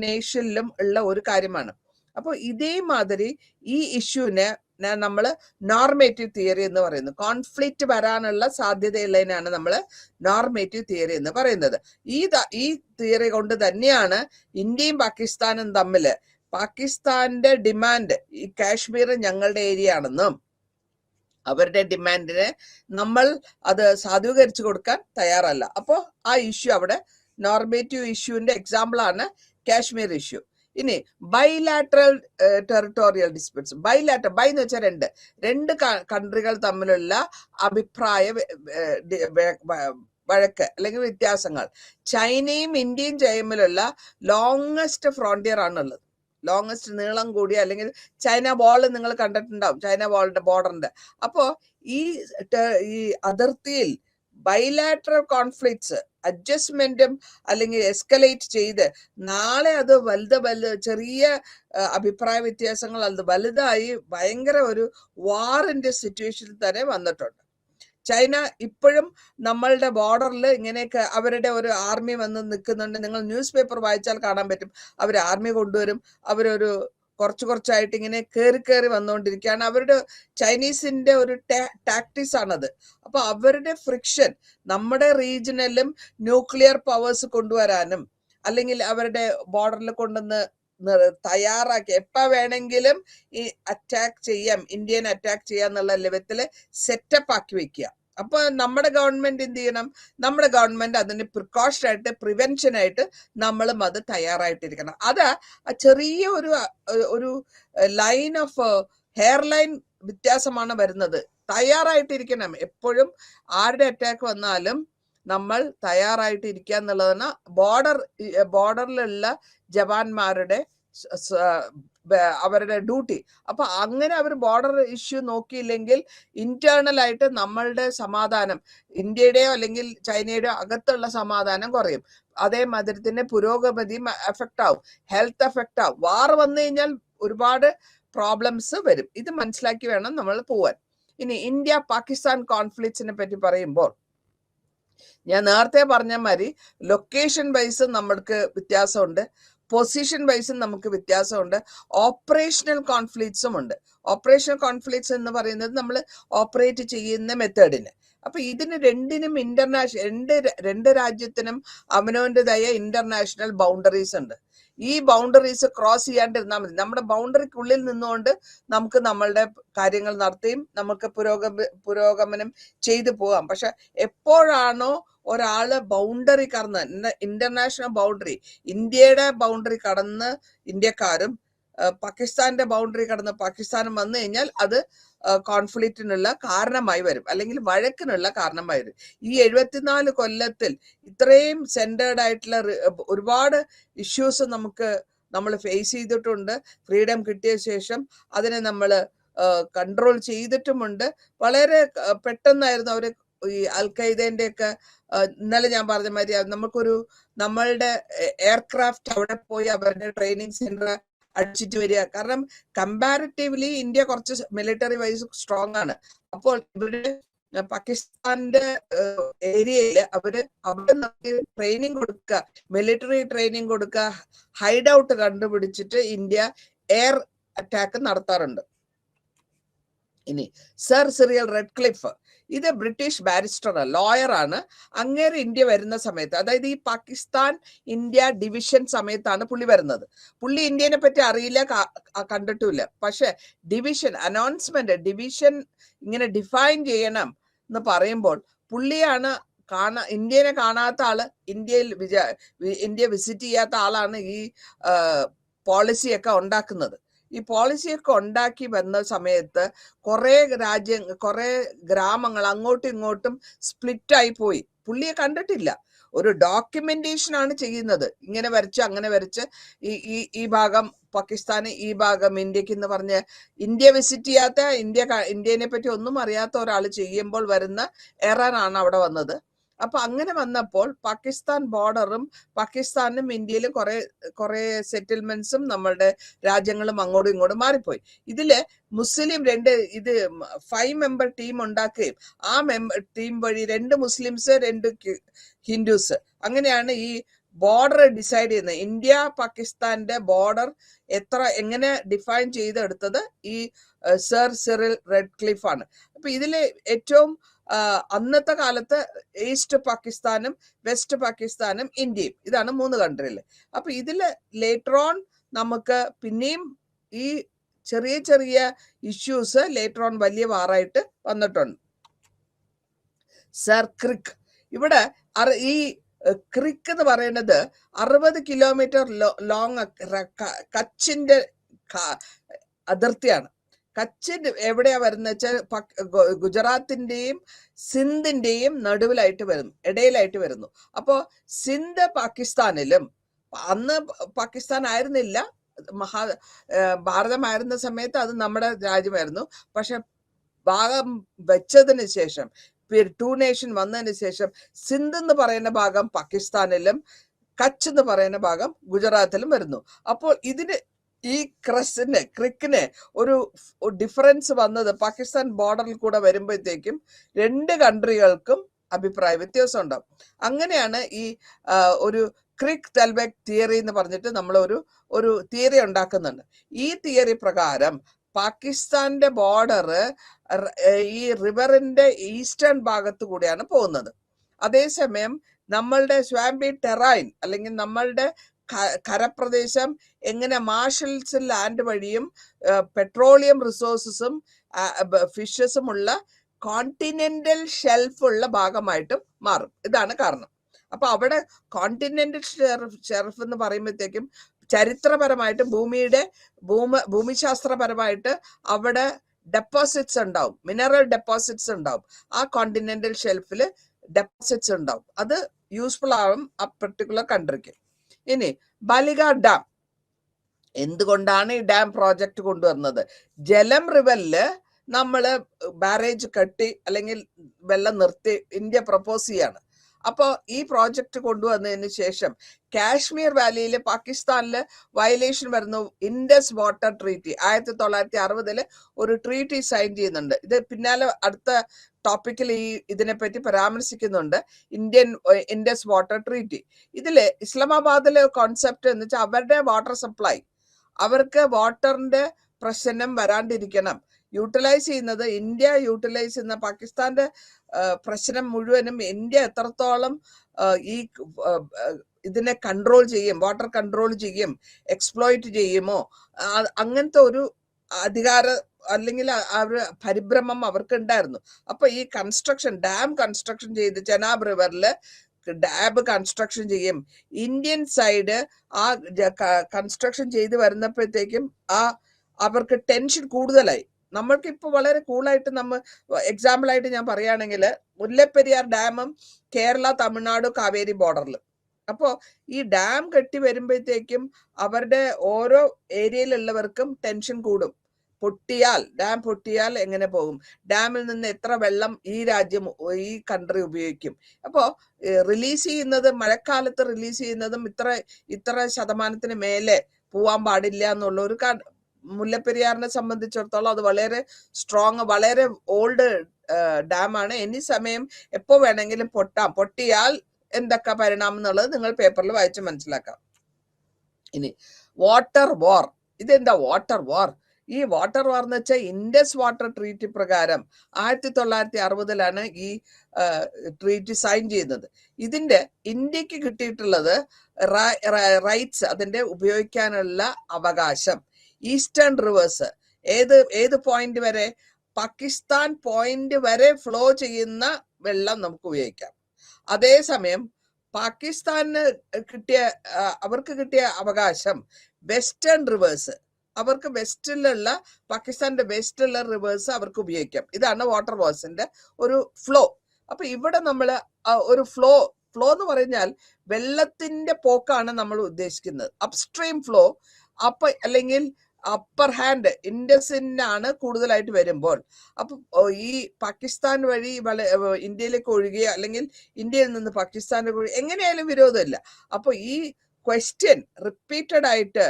നേഷനിലും ഉള്ള ഒരു കാര്യമാണ്. അപ്പോൾ ഇതേമാതിരി ഈ ഇഷ്യൂവിനെ നമ്മൾ നോർമേറ്റീവ് തിയറി എന്ന് പറയുന്നു. കോൺഫ്ലിക്റ്റ് വരാനുള്ള സാധ്യതയുള്ളതിനാണ് നമ്മൾ നോർമേറ്റീവ് തിയറി എന്ന് പറയുന്നത്. ഈ തിയറി കൊണ്ട് തന്നെയാണ് ഇന്ത്യയും പാകിസ്ഥാനും തമ്മിൽ പാകിസ്ഥാന്റെ ഡിമാൻഡ് ഈ കാശ്മീർ ഞങ്ങളുടെ ഏരിയ ആണെന്നും അവരുടെ ഡിമാൻഡിനെ നമ്മൾ അത് സാധൂകരിച്ചു കൊടുക്കാൻ തയ്യാറല്ല. അപ്പോൾ ആ ഇഷ്യൂ അവിടെ നോർമേറ്റീവ് ഇഷ്യൂവിന്റെ എക്സാമ്പിൾ ആണ് കാശ്മീർ ഇഷ്യൂ. ഇനി ബൈലാറ്ററൽ ടെറിട്ടോറിയൽ ഡിസ്പ്യൂട്ട്സ്. ബൈ എന്ന് വെച്ചാൽ രണ്ട് കൺട്രികൾ തമ്മിലുള്ള അഭിപ്രായ വഴക്ക് അല്ലെങ്കിൽ വ്യത്യാസങ്ങൾ. ചൈനയും ഇന്ത്യയും തമ്മിലുള്ള ലോങ്ങസ്റ്റ് ഫ്രോണ്ടിയർ ആണുള്ളത്, ലോങ്ങസ്റ്റ് നീളം കൂടിയ, അല്ലെങ്കിൽ ചൈന വാൾ നിങ്ങൾ കണ്ടിട്ടുണ്ടാവും, ചൈന വാളിന്റെ ബോർഡറിന്റെ. അപ്പോ ഈ അതിർത്തിയിൽ ബൈലാറ്ററൽ കോൺഫ്ലിക്ട്സ് അഡ്ജസ്റ്റ്മെന്റും അല്ലെങ്കിൽ എസ്കലേറ്റ് ചെയ്ത് നാളെ അത് ചെറിയ അഭിപ്രായ വ്യത്യാസങ്ങൾ അത് വലുതായി ഭയങ്കര ഒരു വാറിന്റെ സിറ്റുവേഷനിൽ തന്നെ വന്നിട്ടുണ്ട്. ചൈന ഇപ്പോഴും നമ്മളുടെ ബോർഡറിൽ ഇങ്ങനെയൊക്കെ അവരുടെ ഒരു ആർമി വന്ന് നിൽക്കുന്നുണ്ട്. നിങ്ങൾ ന്യൂസ് പേപ്പർ വായിച്ചാൽ കാണാൻ പറ്റും. അവർ ആർമി കൊണ്ടുവരും, അവരൊരു കുറച്ചായിട്ട് ഇങ്ങനെ കയറി വന്നുകൊണ്ടിരിക്കുകയാണ്. അവരുടെ ചൈനീസിന്റെ ഒരു ടാക്ടിക്സ് ആണത്. അപ്പൊ അവരുടെ ഫ്രിക്ഷൻ നമ്മുടെ റീജിയനിലും ന്യൂക്ലിയർ പവേഴ്സ് കൊണ്ടുവരാനും അല്ലെങ്കിൽ അവരുടെ ബോർഡറിൽ കൊണ്ടുവന്ന് തയ്യാറാക്കി എപ്പ വേണമെങ്കിലും ഈ അറ്റാക്ക് ചെയ്യാം, ഇന്ത്യനെ അറ്റാക്ക് ചെയ്യാന്നുള്ള ലെവത്തില് സെറ്റപ്പ് ആക്കി വെക്കുക. അപ്പൊ നമ്മുടെ ഗവൺമെന്റ് എന്ത് ചെയ്യണം? നമ്മുടെ ഗവൺമെന്റ് അതിന് പ്രിക്കോഷൻ ആയിട്ട്, പ്രിവെൻഷൻ ആയിട്ട് നമ്മളും അത് തയ്യാറായിട്ടിരിക്കണം. അത് ചെറിയ ഒരു ലൈൻ ഓഫ് ഹെയർ ലൈൻ വ്യത്യാസമാണ് വരുന്നത്. തയ്യാറായിട്ടിരിക്കണം. എപ്പോഴും ആരുടെ അറ്റാക്ക് വന്നാലും നമ്മൾ തയ്യാറായിട്ടിരിക്കുക എന്നുള്ളതാണ് ബോർഡറിലുള്ള ജവാന്മാരുടെ അവരുടെ ഡ്യൂട്ടി. അപ്പൊ അങ്ങനെ അവർ ബോർഡർ ഇഷ്യൂ നോക്കിയില്ലെങ്കിൽ ഇന്റേണൽ ആയിട്ട് നമ്മളുടെ സമാധാനം, ഇന്ത്യയുടെയോ അല്ലെങ്കിൽ ചൈനയുടെയോ അകത്തുള്ള സമാധാനം കുറയും. അതേമാതിരി തന്നെ പുരോഗതിയും എഫക്റ്റ് ആവും, ഹെൽത്ത് എഫക്റ്റ് ആവും. വാർ വന്നു കഴിഞ്ഞാൽ ഒരുപാട് പ്രോബ്ലംസ് വരും. ഇത് മനസ്സിലാക്കി വേണം നമ്മൾ പോവാൻ. ഇനി ഇന്ത്യ പാകിസ്ഥാൻ കോൺഫ്ലിക്ട്സിനെ പറ്റി പറയുമ്പോൾ ഞാൻ നേരത്തെ പറഞ്ഞ മാതിരി ലൊക്കേഷൻ വൈസ് നമ്മൾക്ക് വ്യത്യാസമുണ്ട്, പൊസിഷൻ വൈസും നമുക്ക് വ്യത്യാസമുണ്ട്, ഓപ്പറേഷണൽ കോൺഫ്ലിക്ട്സും ഉണ്ട്. ഓപ്പറേഷണൽ കോൺഫ്ലിക്ട്സ് എന്ന് പറയുന്നത് നമ്മൾ ഓപ്പറേറ്റ് ചെയ്യുന്ന മെത്തേഡിന്. അപ്പൊ ഇതിന് രണ്ടിനും രണ്ട് രാജ്യത്തിനും അവനവൻ്റെതായ ഇന്റർനാഷണൽ ബൗണ്ടറീസ് ഉണ്ട്. ഈ ബൗണ്ടറീസ് ക്രോസ് ചെയ്യാണ്ടിരുന്നാൽ മതി. നമ്മുടെ ബൗണ്ടറിക്കുള്ളിൽ നിന്നുകൊണ്ട് നമുക്ക് നമ്മളുടെ കാര്യങ്ങൾ നടത്തുകയും നമുക്ക് പുരോഗമനം ചെയ്തു പോകാം. പക്ഷെ എപ്പോഴാണോ ഒരാള് ബൗണ്ടറി കടന്ന്, ഇന്റർനാഷണൽ ബൗണ്ടറി, ഇന്ത്യയുടെ ബൗണ്ടറി കടന്ന് ഇന്ത്യക്കാരും പാകിസ്ഥാന്റെ ബൗണ്ടറി കടന്ന് പാകിസ്ഥാനും വന്നു കഴിഞ്ഞാൽ അത് കോൺഫ്ലിക്റ്റിനുള്ള കാരണമായി വരും, അല്ലെങ്കിൽ വഴക്കിനുള്ള കാരണമായി വരും. ഈ 74 കൊല്ലത്തിൽ ഇത്രയും സെന്റേർഡ് ആയിട്ടുള്ള ഒരുപാട് ഇഷ്യൂസ് നമ്മൾ ഫേസ് ചെയ്തിട്ടുണ്ട്. ഫ്രീഡം കിട്ടിയ ശേഷം അതിനെ നമ്മൾ കൺട്രോൾ ചെയ്തിട്ടുമുണ്ട്. വളരെ പെട്ടെന്നായിരുന്നു അവര് ഈ അൽ ഖൈദന്റെ ഒക്കെ ഇന്നലെ ഞാൻ പറഞ്ഞ മാതിരി നമ്മളുടെ എയർക്രാഫ്റ്റ് അവിടെ പോയി അവരുടെ ട്രെയിനിങ് സെന്റർ അടിച്ചിട്ട് വരിക. കാരണം കമ്പാരിറ്റീവ്ലി ഇന്ത്യ കുറച്ച് മിലിറ്ററി വൈസ് സ്ട്രോങ് ആണ്. അപ്പോൾ ഇവര് പാകിസ്ഥാന്റെ ഏരിയയിൽ അവിടെ ട്രെയിനിങ് കൊടുക്കുക, മിലിറ്ററി ട്രെയിനിങ് കൊടുക്കുക, ഹൈഡ് ഔട്ട് കണ്ടുപിടിച്ചിട്ട് ഇന്ത്യ എയർ അറ്റാക്ക് നടത്താറുണ്ട്. ഇനി സർ സിറിയൽ റെഡ്ക്ലിഫ്, ഇത് ബ്രിട്ടീഷ് ബാരിസ്റ്റർ, ലോയർ ആണ്. അങ്ങേര് ഇന്ത്യ വരുന്ന സമയത്ത്, അതായത് ഈ പാകിസ്ഥാൻ ഇന്ത്യ ഡിവിഷൻ സമയത്താണ് പുള്ളി വരുന്നത്. പുള്ളി ഇന്ത്യനെ പറ്റി അറിയില്ല, കണ്ടിട്ടുമില്ല. പക്ഷെ അനൗൺസ്മെന്റ് ഡിവിഷൻ ഇങ്ങനെ ഡിഫൈൻ ചെയ്യണം എന്ന് പറയുമ്പോൾ പുള്ളിയാണ് ഇന്ത്യനെ കാണാത്ത ആള്, ഇന്ത്യ വിസിറ്റ് ചെയ്യാത്ത ആളാണ് ഈ പോളിസിയൊക്കെ ഉണ്ടാക്കുന്നത്. ഈ പോളിസിയൊക്കെ ഉണ്ടാക്കി വന്ന സമയത്ത് കുറെ ഗ്രാമങ്ങൾ അങ്ങോട്ടും ഇങ്ങോട്ടും സ്പ്ലിറ്റ് ആയി പോയി. പുള്ളിയെ കണ്ടിട്ടില്ല. ഒരു ഡോക്യുമെന്റേഷൻ ആണ് ചെയ്യുന്നത്. ഇങ്ങനെ വരച്ച് അങ്ങനെ വരച്ച് ഈ ഭാഗം പാകിസ്ഥാന്, ഈ ഭാഗം ഇന്ത്യക്ക് എന്ന് പറഞ്ഞ് ഇന്ത്യ വിസിറ്റ് ചെയ്യാത്ത, ഇന്ത്യനെ പറ്റി ഒന്നും അറിയാത്ത ഒരാൾ ചെയ്യുമ്പോൾ വരുന്ന എററാണ് അവിടെ വന്നത്. അപ്പൊ അങ്ങനെ വന്നപ്പോൾ പാകിസ്ഥാൻ ബോർഡറും പാകിസ്ഥാനും ഇന്ത്യയിലും കുറെ സെറ്റിൽമെന്റ്സും നമ്മളുടെ രാജ്യങ്ങളും അങ്ങോട്ടും ഇങ്ങോട്ടും മാറിപ്പോയി. ഇതില് മുസ്ലിം 5 മെമ്പർ ടീം ഉണ്ടാക്കുകയും ആ ടീം വഴി 2 മുസ്ലിംസ് 2 ഹിന്ദുസ്, അങ്ങനെയാണ് ഈ ബോർഡർ ഡിസൈഡ് ചെയ്യുന്നത്. ഇന്ത്യ പാകിസ്ഥാന്റെ ബോർഡർ എങ്ങനെ ഡിഫൈൻ ചെയ്തെടുത്തത് ഈ സർ സിറിൽ റെഡ്ക്ലിഫ് ആണ്. അപ്പൊ ഇതില് ഏറ്റവും അന്നത്തെ കാലത്ത് ഈസ്റ്റ് പാകിസ്ഥാനും വെസ്റ്റ് പാകിസ്ഥാനും ഇന്ത്യയും, ഇതാണ് 3 കൺട്രിയില്. അപ്പൊ ഇതില് ലേറ്റർ ഓൺ നമുക്ക് പിന്നെയും ഈ ചെറിയ ഇഷ്യൂസ് ലേറ്റർ ഓൺ വലിയ വാറായിട്ട് വന്നിട്ടുണ്ട്. സർ ക്രിക്ക്, ഇവിടെ ഈ ക്രിക്ക് എന്ന് പറയുന്നത് 60 കിലോമീറ്റർ ലോങ് കച്ചിന്റെ അതിർത്തിയാണ്. കച്ച് എവിടെയാ വരുന്ന വെച്ചാൽ ഗുജറാത്തിന്റെയും സിന്ധിന്റെയും ഇടയിലായിട്ട് വരുന്നു. അപ്പോ സിന്ധ് പാകിസ്ഥാനിലും, അന്ന് പാകിസ്ഥാൻ ആയിരുന്നില്ല, ഭാരതമായിരുന്ന സമയത്ത് അത് നമ്മുടെ രാജ്യമായിരുന്നു. പക്ഷെ ഭാഗം വെച്ചതിന് ശേഷം, 2 നേഷൻ വന്നതിന് ശേഷം സിന്ധ് എന്ന് പറയുന്ന ഭാഗം പാകിസ്ഥാനിലും കച്ച് എന്ന് പറയുന്ന ഭാഗം ഗുജറാത്തിലും വരുന്നു. അപ്പോൾ ഈ ക്രിക്കിന് ഒരു ഡിഫറൻസ് വന്നത് പാകിസ്ഥാൻ ബോർഡറിൽ കൂടെ വരുമ്പോഴത്തേക്കും 2 കൺട്രികൾക്കും അഭിപ്രായ വ്യത്യാസം ഉണ്ടാവും. അങ്ങനെയാണ് ഈ ഒരു ക്രിക് ടെൽബെക്ക് തിയറി എന്ന് പറഞ്ഞിട്ട് നമ്മൾ ഒരു തിയറി ഉണ്ടാക്കുന്നുണ്ട്. ഈ തിയറി പ്രകാരം പാകിസ്ഥാന്റെ ബോർഡർ ഈ റിവറിന്റെ ഈസ്റ്റേൺ ഭാഗത്ത് കൂടിയാണ് പോകുന്നത്. അതേസമയം നമ്മളുടെ സ്വാംബി ടെറൈൻ അല്ലെങ്കിൽ നമ്മളുടെ കരപ്രദേശം എങ്ങനെ മാർഷൽസ് ലാൻഡ് വഴിയും പെട്രോളിയം റിസോഴ്സസും ഫിഷസും ഉള്ള കോണ്ടിനെന്റൽ ഷെൽഫ് ഉള്ള ഭാഗമായിട്ടും മാറും. ഇതാണ് കാരണം. അപ്പൊ അവിടെ കോണ്ടിനെന്റൽ ഷെൽഫ് എന്ന് പറയുമ്പോഴത്തേക്കും ചരിത്രപരമായിട്ട് ഭൂമിശാസ്ത്രപരമായിട്ട് അവിടെ ഡെപ്പോസിറ്റ്സ് ഉണ്ടാവും, മിനറൽ ഡെപ്പോസിറ്റ്സ് ഉണ്ടാവും. ആ കോണ്ടിനെന്റൽ ഷെൽഫിൽ ഡെപ്പോസിറ്റ്സ് ഉണ്ടാവും. അത് യൂസ്ഫുൾ ആവും ആ പെർട്ടിക്കുലർ കൺട്രിക്ക്. ഇനി ബാലിഗാർ ഡാം, എന്തുകൊണ്ടാണ് ഈ ഡാം പ്രോജക്റ്റ് കൊണ്ടുവന്നത്? ജലം റിവറില് നമ്മള് ബാരേജ് കെട്ടി അല്ലെങ്കിൽ വെള്ളം നിർത്തി ഇന്ത്യ പ്രപ്പോസ് ചെയ്യാണ്. അപ്പോൾ ഈ പ്രോജക്റ്റ് കൊണ്ടുവന്നതിന് ശേഷം കാശ്മീർ വാലിയിൽ പാകിസ്ഥാനില് വയലേഷൻ വരുന്നു. ഇൻഡസ് വാട്ടർ ട്രീറ്റി 1960 ഒരു ട്രീറ്റി സൈൻ ചെയ്യുന്നുണ്ട്. ഇത് പിന്നാലെ അടുത്ത ടോപ്പിക്കിൽ ഇതിനെപ്പറ്റി പരാമർശിക്കുന്നുണ്ട്, ഇൻഡസ് വാട്ടർ ട്രീറ്റി. ഇതില് ഇസ്ലാമാബാദിലെ കോൺസെപ്റ്റ് എന്ന് വെച്ചാൽ അവരുടെ വാട്ടർ സപ്ലൈ, അവർക്ക് വാട്ടറിന്റെ പ്രശ്നം വരാണ്ടിരിക്കണം, യൂട്ടിലൈസ് ചെയ്യുന്നത് ഇന്ത്യ യൂട്ടിലൈസ് ചെയ്യുന്ന പാകിസ്ഥാന്റെ പ്രശ്നം മുഴുവനും ഇന്ത്യ എത്രത്തോളം ഈ ഇതിനെ കൺട്രോൾ ചെയ്യും, വാട്ടർ കൺട്രോൾ ചെയ്യും, എക്സ്പ്ലോയിറ്റ് ചെയ്യുമോ, അങ്ങനത്തെ ഒരു അധികാര അല്ലെങ്കിൽ ആ ഒരു പരിഭ്രമം അവർക്ക് ഉണ്ടായിരുന്നു. അപ്പൊ ഈ ഡാം കൺസ്ട്രക്ഷൻ ചെയ്ത് ചെനാബ് റിവറില് ഡാം കൺസ്ട്രക്ഷൻ ചെയ്യും. ഇന്ത്യൻ സൈഡ് ആ കൺസ്ട്രക്ഷൻ ചെയ്ത് വരുന്നപ്പോഴത്തേക്കും അവർക്ക് ടെൻഷൻ കൂടുതലായി. നമ്മൾക്ക് ഇപ്പൊ വളരെ കൂളായിട്ട് എക്സാമ്പിൾ ആയിട്ട് ഞാൻ പറയുകയാണെങ്കിൽ മുല്ലപ്പെരിയാർ ഡാമും കേരള തമിഴ്നാട് കാവേരി ബോർഡറിൽ. അപ്പോ ഈ ഡാം കെട്ടി വരുമ്പോഴത്തേക്കും അവരുടെ ഓരോ ഏരിയയിലുള്ളവർക്കും ടെൻഷൻ കൂടും. ഡാം പൊട്ടിയാൽ എങ്ങനെ പോകും, ഡാമിൽ നിന്ന് എത്ര വെള്ളം ഈ കൺട്രി ഉപയോഗിക്കും. അപ്പോ റിലീസ് ചെയ്യുന്നത് മഴക്കാലത്ത് റിലീസ് ചെയ്യുന്നതും ഇത്ര ശതമാനത്തിന് മേലെ പോവാൻ പാടില്ല എന്നുള്ള ഒരു മുല്ലപ്പെരിയാറിനെ സംബന്ധിച്ചിടത്തോളം അത് വളരെ സ്ട്രോങ്, വളരെ ഓൾഡ് ഡാമാണ്. എനി സമയം എപ്പോ വേണമെങ്കിലും പൊട്ടിയാൽ എന്തൊക്കെ പരിണാമം എന്നുള്ളത് നിങ്ങൾ പേപ്പറിൽ വായിച്ച് മനസ്സിലാക്കാം. ഇനി വാട്ടർ വാർ. ഇതെന്താ വാട്ടർ വാർ? ഈ വാട്ടർ വാർ എന്ന് വെച്ചാൽ ഇൻഡസ് വാട്ടർ ട്രീറ്റി പ്രകാരം 1960 ഈ ട്രീറ്റി സൈൻ ചെയ്യുന്നത്. ഇതിന്റെ ഇന്ത്യക്ക് കിട്ടിയിട്ടുള്ളത് റൈറ്റ്സ്, അതിന്റെ ഉപയോഗിക്കാനുള്ള അവകാശം ഈസ്റ്റേൺ റിവേഴ്സ് ഏത് പോയിന്റ് വരെ, പാകിസ്ഥാൻ പോയിന്റ് വരെ ഫ്ലോ ചെയ്യുന്ന വെള്ളം നമുക്ക് ഉപയോഗിക്കാം. അതേസമയം പാകിസ്ഥാന് അവർക്ക് കിട്ടിയ അവകാശം വെസ്റ്റേൺ റിവേഴ്സ്, അവർക്ക് പാകിസ്ഥാന്റെ വെസ്റ്റിലുള്ള റിവേഴ്സ് അവർക്ക് ഉപയോഗിക്കാം. ഇതാണ് വാട്ടർ വാഴ്സിന്റെ ഒരു ഫ്ലോ. അപ്പൊ ഇവിടെ നമ്മള് ഒരു ഫ്ലോ എന്ന് പറഞ്ഞാൽ വെള്ളത്തിന്റെ പോക്കാണ് നമ്മൾ ഉദ്ദേശിക്കുന്നത്. അപ്സ്ട്രീം ഫ്ലോ അല്ലെങ്കിൽ അപ്പർ ഹാൻഡ് ഇൻഡസിനാണ് കൂടുതലായിട്ട് വരുമ്പോൾ, അപ്പൊ ഈ പാകിസ്ഥാൻ വഴി ഇന്ത്യയിലേക്ക് ഒഴുകിയ അല്ലെങ്കിൽ ഇന്ത്യയിൽ നിന്ന് പാകിസ്ഥാനിലേക്ക് ഒഴുകി എങ്ങനെയായാലും വിരോധമില്ല. അപ്പൊ ഈ ക്വസ്റ്റ്യൻ റിപ്പീറ്റഡ് ആയിട്ട്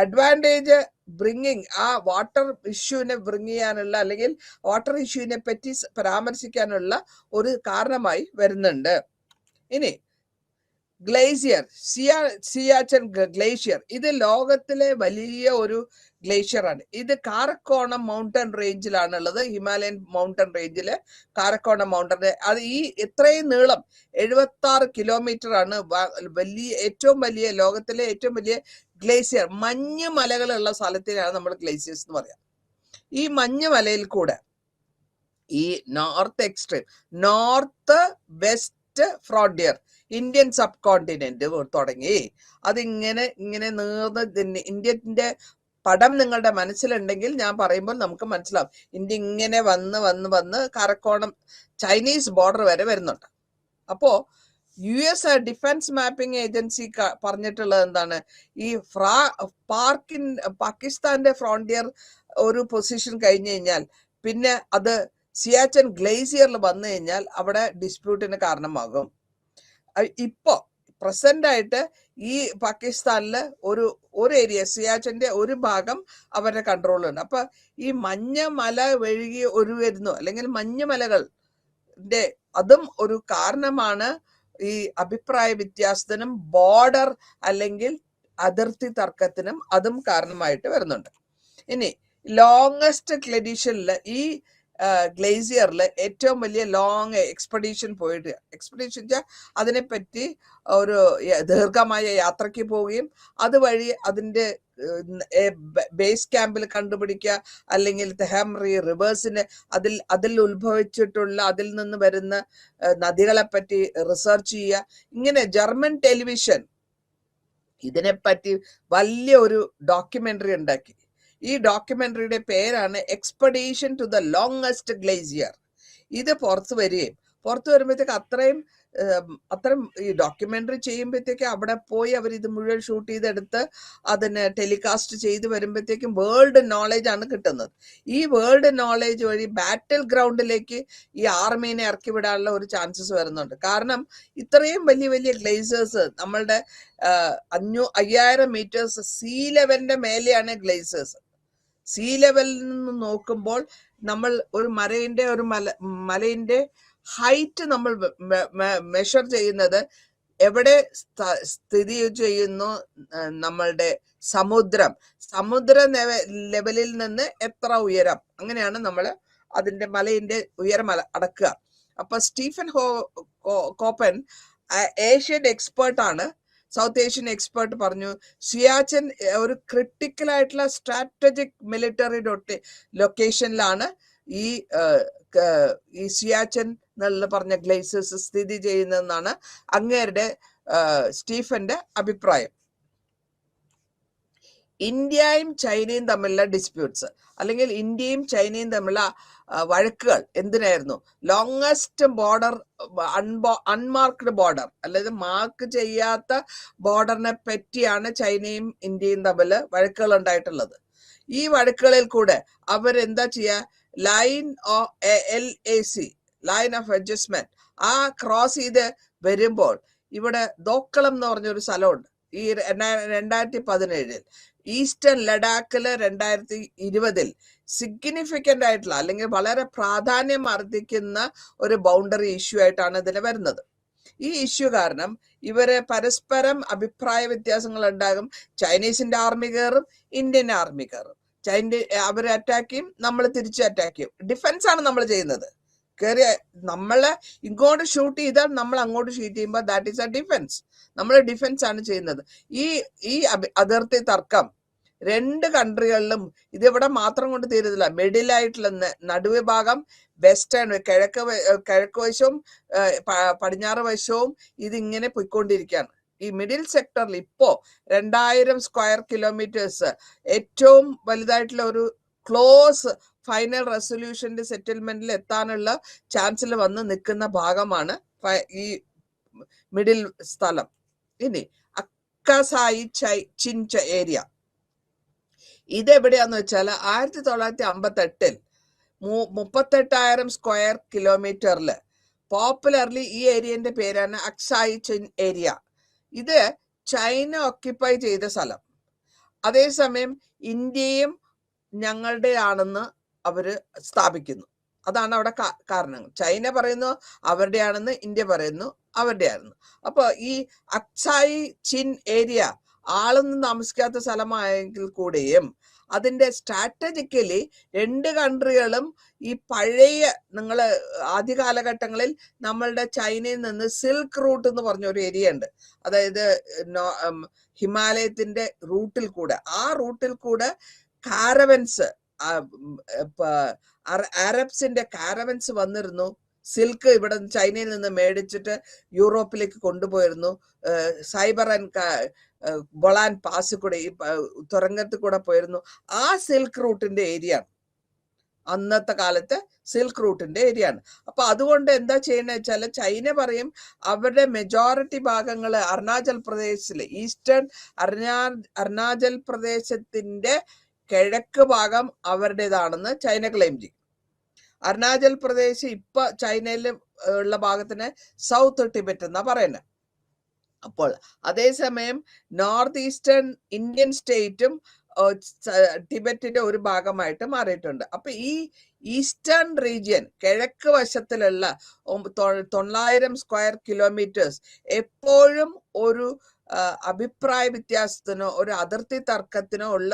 അഡ്വാൻറ്റേജ് ബ്രിങ്ങിങ്, ആ വാട്ടർ ഇഷ്യൂവിനെ ബ്രിങ് ചെയ്യാനുള്ള അല്ലെങ്കിൽ വാട്ടർ ഇഷ്യൂവിനെ പറ്റി പരാമർശിക്കാനുള്ള ഒരു കാരണമായി വരുന്നുണ്ട്. ഇനി ഗ്ലേസിയർ, സിയാച്ചൻ ഗ്ലേഷ്യർ, ഇത് ലോകത്തിലെ വലിയ ഒരു ഗ്ലേഷ്യർ ആണ്. ഇത് കാരക്കോണം മൗണ്ടൻ റേഞ്ചിലാണ് ഉള്ളത്. ഹിമാലയൻ മൗണ്ടൻ റേഞ്ചില് കാരക്കോണം മൗണ്ടൻ, അത് ഇത്രയും നീളം 76 കിലോമീറ്റർ ആണ്. ലോകത്തിലെ ഏറ്റവും വലിയ ഗ്ലേസിയർ, മഞ്ഞ് മലകളുള്ള സ്ഥലത്തിനാണ് നമ്മൾ ഗ്ലേസിയേഴ്സ് എന്ന് പറയാം. ഈ മഞ്ഞ് മലയിൽ കൂടെ ഈ north west frontier Indian sub continent തുടങ്ങി അതിങ്ങനെ നീർന്ന് ഇന്ത്യന്റെ പടം നിങ്ങളുടെ മനസ്സിലുണ്ടെങ്കിൽ ഞാൻ പറയുമ്പോൾ നമുക്ക് മനസ്സിലാവും. ഇന്ത്യ ഇങ്ങനെ വന്ന് കാരക്കോണം ചൈനീസ് ബോർഡർ വരെ വരുന്നുണ്ട്. അപ്പോ US ഡിഫൻസ് മാപ്പിംഗ് ഏജൻസി പറഞ്ഞിട്ടുള്ളത് എന്താണ്, ഈ പാകിസ്ഥാന്റെ ഫ്രോണ്ടിയർ ഒരു പൊസിഷൻ കഴിഞ്ഞു കഴിഞ്ഞാൽ പിന്നെ അത് സിയാച്ചൻ ഗ്ലേസിയറിൽ വന്നു കഴിഞ്ഞാൽ അവിടെ ഡിസ്പ്യൂട്ടിന് കാരണമാകും. ഇപ്പോ പ്രസന്റ് ആയിട്ട് ഈ പാകിസ്ഥാനില് ഒരു ഏരിയ സിയാച്ചിന്റെ ഒരു ഭാഗം അവരുടെ കൺട്രോളുണ്ട്. അപ്പൊ ഈ മഞ്ഞമല ഒഴുകി വരുന്നു അല്ലെങ്കിൽ മഞ്ഞുമലകളുടെ അതും ഒരു കാരണമാണ് ഈ അഭിപ്രായ വ്യത്യാസത്തിനും ബോർഡർ അല്ലെങ്കിൽ അതിർത്തി തർക്കത്തിനും അതും കാരണമായിട്ട് വരുന്നുണ്ട്. ഇനി ലോങ്ങസ്റ്റ് ഗ്ലേഡിഷ്യനിൽ ഈ ഗ്ലേസിയറിൽ ഏറ്റവും വലിയ ലോങ് എക്സ്പെഡീഷൻ പോയിട്ട്, എക്സ്പെഡീഷൻ വെച്ചാൽ അതിനെപ്പറ്റി ഒരു ദീർഘമായ യാത്രയ്ക്ക് പോവുകയും അതുവഴി അതിൻ്റെ ബേസ് ക്യാമ്പിൽ കണ്ടുപിടിക്കുക, അല്ലെങ്കിൽ തെഹാമറി റിവേഴ്സിന് അതിൽ ഉത്ഭവിച്ചിട്ടുള്ള അതിൽ നിന്ന് വരുന്ന നദികളെ പറ്റി റിസർച്ച് ചെയ്യുക. ഇങ്ങനെ ജർമ്മൻ ടെലിവിഷൻ ഇതിനെപ്പറ്റി വലിയ ഒരു ഡോക്യുമെന്ററി ഉണ്ടാക്കി. ഈ ഡോക്യുമെന്ററിയുടെ പേരാണ് expedition to the longest glacier. ഇത് പുറത്തു വരുമ്പോഴത്തേക്ക് അത്രയും ഈ ഡോക്യുമെന്ററി ചെയ്യുമ്പോഴത്തേക്ക് അവിടെ പോയി അവർ ഇത് മുഴുവൻ ഷൂട്ട് ചെയ്തെടുത്ത് അതിന് ടെലികാസ്റ്റ് ചെയ്ത് വരുമ്പോഴത്തേക്കും വേൾഡ് നോളജ് ആണ് കിട്ടുന്നത്. ഈ വേൾഡ് നോളജ് വഴി ബാറ്റിൽ ഗ്രൗണ്ടിലേക്ക് ഈ ആർമീനെ ഇറക്കി വിടാനുള്ള ഒരു ചാൻസസ് വരുന്നുണ്ട്. കാരണം ഇത്രയും വലിയ വലിയ ഗ്ലേസേഴ്സ്, നമ്മളുടെ 5000 മീറ്റേഴ്സ് സീ ലെവലിന്റെ മേലെയാണ് ഗ്ലേസേഴ്സ്. സീ ലെവലിൽ നിന്ന് നോക്കുമ്പോൾ നമ്മൾ ഒരു മലയിന്റെ ഹൈറ്റ് നമ്മൾ മെഷർ ചെയ്യുന്നത് എവിടെ സ്ഥിതി ചെയ്യുന്നു, നമ്മളുടെ സമുദ്ര ലെവലിൽ നിന്ന് എത്ര ഉയരം, അങ്ങനെയാണ് നമ്മൾ അതിന്റെ മലയിന്റെ ഉയരം അടക്കുക. അപ്പൊ സ്റ്റീഫൻ കോപ്പൻ ഏഷ്യൻ എക്സ്പേർട്ടാണ്, സൗത്ത് ഏഷ്യൻ എക്സ്പേർട്ട് പറഞ്ഞു സിയാച്ചൻ ഒരു ക്രിട്ടിക്കൽ ആയിട്ടുള്ള സ്ട്രാറ്റജിക് മിലിറ്ററി ലൊക്കേഷനിലാണ് ഈ സിയാച്ചൻ എന്നുള്ള പറഞ്ഞ ഗ്ലേസേഴ്സ് സ്ഥിതി ചെയ്യുന്നതെന്നാണ് അങ്ങേരുടെ സ്റ്റീഫന്റെ അഭിപ്രായം. ഇന്ത്യയും ചൈനയും തമ്മിലുള്ള ഡിസ്പ്യൂട്ട്സ് അല്ലെങ്കിൽ ഇന്ത്യയും ചൈനയും തമ്മിലുള്ള വഴക്കുകൾ എന്തിനായിരുന്നു? ലോങ്ങസ്റ്റ് ബോർഡർ, അൺമാർക്ക്ഡ് ബോർഡർ അല്ലെങ്കിൽ മാർക്ക് ചെയ്യാത്ത ബോർഡറിനെ പറ്റിയാണ് ചൈനയും ഇന്ത്യയും തമ്മിൽ വഴക്കുകൾ ഉണ്ടായിട്ടുള്ളത്. ഈ വഴക്കുകളിൽ കൂടെ അവരെന്താ ചെയ്യുക, line LAC line of adjustment ആ ക്രോസ് ചെയ്ത് വരുമ്പോൾ ഇവിടെ ദോക്കളം എന്ന് പറഞ്ഞൊരു സ്ഥലമുണ്ട്. ഈ 2017 ഈസ്റ്റേൺ ലഡാക്കില് 2020 സിഗ്നിഫിക്കന്റ് ആയിട്ടുള്ള അല്ലെങ്കിൽ വളരെ പ്രാധാന്യം അർഹിക്കുന്ന ഒരു ബൗണ്ടറി ഇഷ്യൂ ആയിട്ടാണ് ഇതിന് വരുന്നത്. ഈ ഇഷ്യൂ കാരണം ഇവര് പരസ്പരം അഭിപ്രായ വ്യത്യാസങ്ങൾ ഉണ്ടാകും. ചൈനീസിന്റെ ആർമി കയറും, ഇന്ത്യൻ ആർമി കയറും. അവർ അറ്റാക്ക് ചെയ്യും, നമ്മൾ തിരിച്ച് അറ്റാക്ക് ചെയ്യും. ഡിഫൻസ് ആണ് നമ്മൾ ചെയ്യുന്നത്. കയറിയ നമ്മളെ ഇങ്ങോട്ട് ഷൂട്ട് ചെയ്താൽ നമ്മൾ അങ്ങോട്ട് ഷൂട്ട് ചെയ്യുമ്പോൾ ദാറ്റ് ഈസ് എ ഡിഫൻസ്. നമ്മൾ ഡിഫൻസ് ആണ് ചെയ്യുന്നത്. ഈ അതിർത്തി തർക്കം രണ്ട് കൺട്രികളിലും ഇതിവിടെ മാത്രം കൊണ്ട് തീരുന്നില്ല. മിഡിലായിട്ടുള്ള നടുവിഭാഗം വെസ്റ്റേൺ കിഴക്ക് വശവും പടിഞ്ഞാറ് വശവും ഇതിങ്ങനെ പോയിക്കൊണ്ടിരിക്കുകയാണ്. ഈ മിഡിൽ സെക്ടറിൽ ഇപ്പോ 2000 സ്ക്വയർ കിലോമീറ്റേഴ്സ് ഏറ്റവും വലുതായിട്ടുള്ള ഒരു ക്ലോസ് ഫൈനൽ റെസൊല്യൂഷന്റെ സെറ്റിൽമെന്റിൽ എത്താനുള്ള ചാൻസിൽ വന്ന് നിൽക്കുന്ന ഭാഗമാണ് ഈ മിഡിൽ സ്ഥലം. ഇനി അക്കാസായി ചിൻച ഏരിയ ഇതെവിടെയാന്ന് വെച്ചാൽ 1958 38,000 സ്ക്വയർ കിലോമീറ്ററിൽ പോപ്പുലർലി ഈ ഏരിയന്റെ പേരാണ് അക്സായി ചിൻ ഏരിയ. ഇത് ചൈന ഓക്യുപ്പൈ ചെയ്ത സ്ഥലം. അതേസമയം ഇന്ത്യയും ഞങ്ങളുടെ ആണെന്ന് അവര് സ്ഥാപിക്കുന്നു. അതാണ് അവിടെ കാരണങ്ങൾ. ചൈന പറയുന്നു അവരുടെയാണെന്ന്, ഇന്ത്യ പറയുന്നു അവരുടെയാണെന്ന്. അപ്പൊ ഈ അക്സായി ചിൻ ഏരിയ ആളൊന്നും താമസിക്കാത്ത സ്ഥലമായെങ്കിൽ കൂടെയും അതിന്റെ സ്ട്രാറ്റജിക്കലി രണ്ട് കൺട്രികളും ഈ പഴയ ആദ്യ കാലഘട്ടങ്ങളിൽ നമ്മളുടെ ചൈനയിൽ നിന്ന് സിൽക്ക് റൂട്ട് എന്ന് പറഞ്ഞ ഒരു ഏരിയ ഉണ്ട്. അതായത് ഹിമാലയത്തിന്റെ റൂട്ടിൽ കൂടെ, ആ റൂട്ടിൽ കൂടെ കാരവൻസ്, അറബ്സിന്റെ കാരവൻസ് വന്നിരുന്നു. സിൽക്ക് ഇവിടെ ചൈനയിൽ നിന്ന് മേടിച്ചിട്ട് യൂറോപ്പിലേക്ക് കൊണ്ടുപോയിരുന്നു. സൈബർ ആൻഡ് ബൊളാൻ പാസ് കൂടെ ഈ തുരങ്കത്തിൽ കൂടെ പോയിരുന്നു. ആ സിൽക്ക് റൂട്ടിന്റെ ഏരിയ ആണ്, അന്നത്തെ കാലത്ത് സിൽക്ക് റൂട്ടിന്റെ ഏരിയ ആണ്. അപ്പൊ അതുകൊണ്ട് എന്താ ചെയ്യണമെന്ന് വെച്ചാൽ ചൈന പറയും അവരുടെ മെജോറിറ്റി ഭാഗങ്ങൾ അരുണാചൽ പ്രദേശിലെ ഈസ്റ്റേൺ അരുണാചൽ പ്രദേശത്തിന്റെ കിഴക്ക് ഭാഗം അവരുടേതാണെന്ന് ചൈന ക്ലെയിം ചെയ്യും. അരുണാചൽ പ്രദേശ് ഇപ്പൊ ചൈനയിൽ ഉള്ള ഭാഗത്തിന് സൗത്ത് ടിബറ്റ് എന്നാ പറയുന്നത്. അപ്പോൾ അതേസമയം നോർത്ത് ഈസ്റ്റേൺ ഇന്ത്യൻ സ്റ്റേറ്റും ടിബറ്റിന്റെ ഒരു ഭാഗമായിട്ട് മാറിയിട്ടുണ്ട്. അപ്പൊ ഈ ഈസ്റ്റേൺ റീജിയൻ, കിഴക്ക് വശത്തിലുള്ള 900 സ്ക്വയർ കിലോമീറ്റേഴ്സ് എപ്പോഴും ഒരു അഭിപ്രായ വ്യത്യാസത്തിനോ ഒരു അതിർത്തി തർക്കത്തിനോ ഉള്ള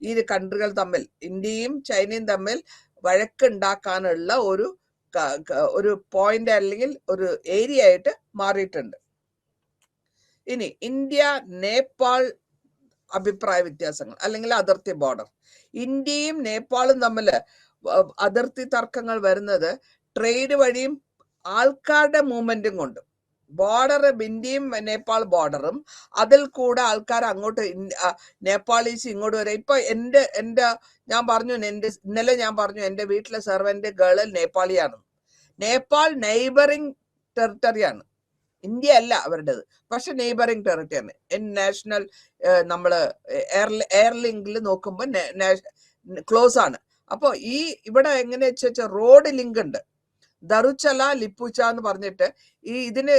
ഈ കൺട്രികൾ തമ്മിൽ, ഇന്ത്യയും ചൈനയും തമ്മിൽ വഴക്കുണ്ടാക്കാനുള്ള ഒരു പോയിന്റ് അല്ലെങ്കിൽ ഒരു ഏരിയ ആയിട്ട് മാറിയിട്ടുണ്ട്. ഇനി ഇന്ത്യ നേപ്പാൾ അഭിപ്രായ വ്യത്യാസങ്ങൾ അല്ലെങ്കിൽ അതിർത്തി ബോർഡർ. ഇന്ത്യയും നേപ്പാളും തമ്മിൽ അതിർത്തി തർക്കങ്ങൾ വരുന്നത് ട്രേഡ് വഴിയും ആൾക്കാരുടെ മൂവ്മെന്റും കൊണ്ടും. ബോർഡർ, ഇന്ത്യയും നേപ്പാൾ ബോർഡറും, അതിൽ കൂടെ ആൾക്കാർ അങ്ങോട്ട്, നേപ്പാളീസ് ഇങ്ങോട്ട് വരെ. ഇപ്പൊ ഞാൻ പറഞ്ഞു, ഇന്നലെ ഞാൻ പറഞ്ഞു എന്റെ വീട്ടിലെ സെർവന്റ് ഗേൾ നേപ്പാളിയാണ്. നേപ്പാൾ നെയ്ബറിംഗ് ടെറിട്ടറിയാണ്, ഇന്ത്യ അല്ല അവരുടേത്, പക്ഷെ നെയ്ബറിംഗ് ടെറിട്ടറിയാണ്. നാഷണൽ നമ്മള് എയർലിങ്കിൽ നോക്കുമ്പോൾ ക്ലോസ് ആണ്. അപ്പൊ ഇവിടെ എങ്ങനെ വെച്ചാൽ റോഡ് ലിങ്ക് ഉണ്ട്. ദറുച്ചല ലിപ്പുച്ച എന്ന് പറഞ്ഞിട്ട് ഇതിന്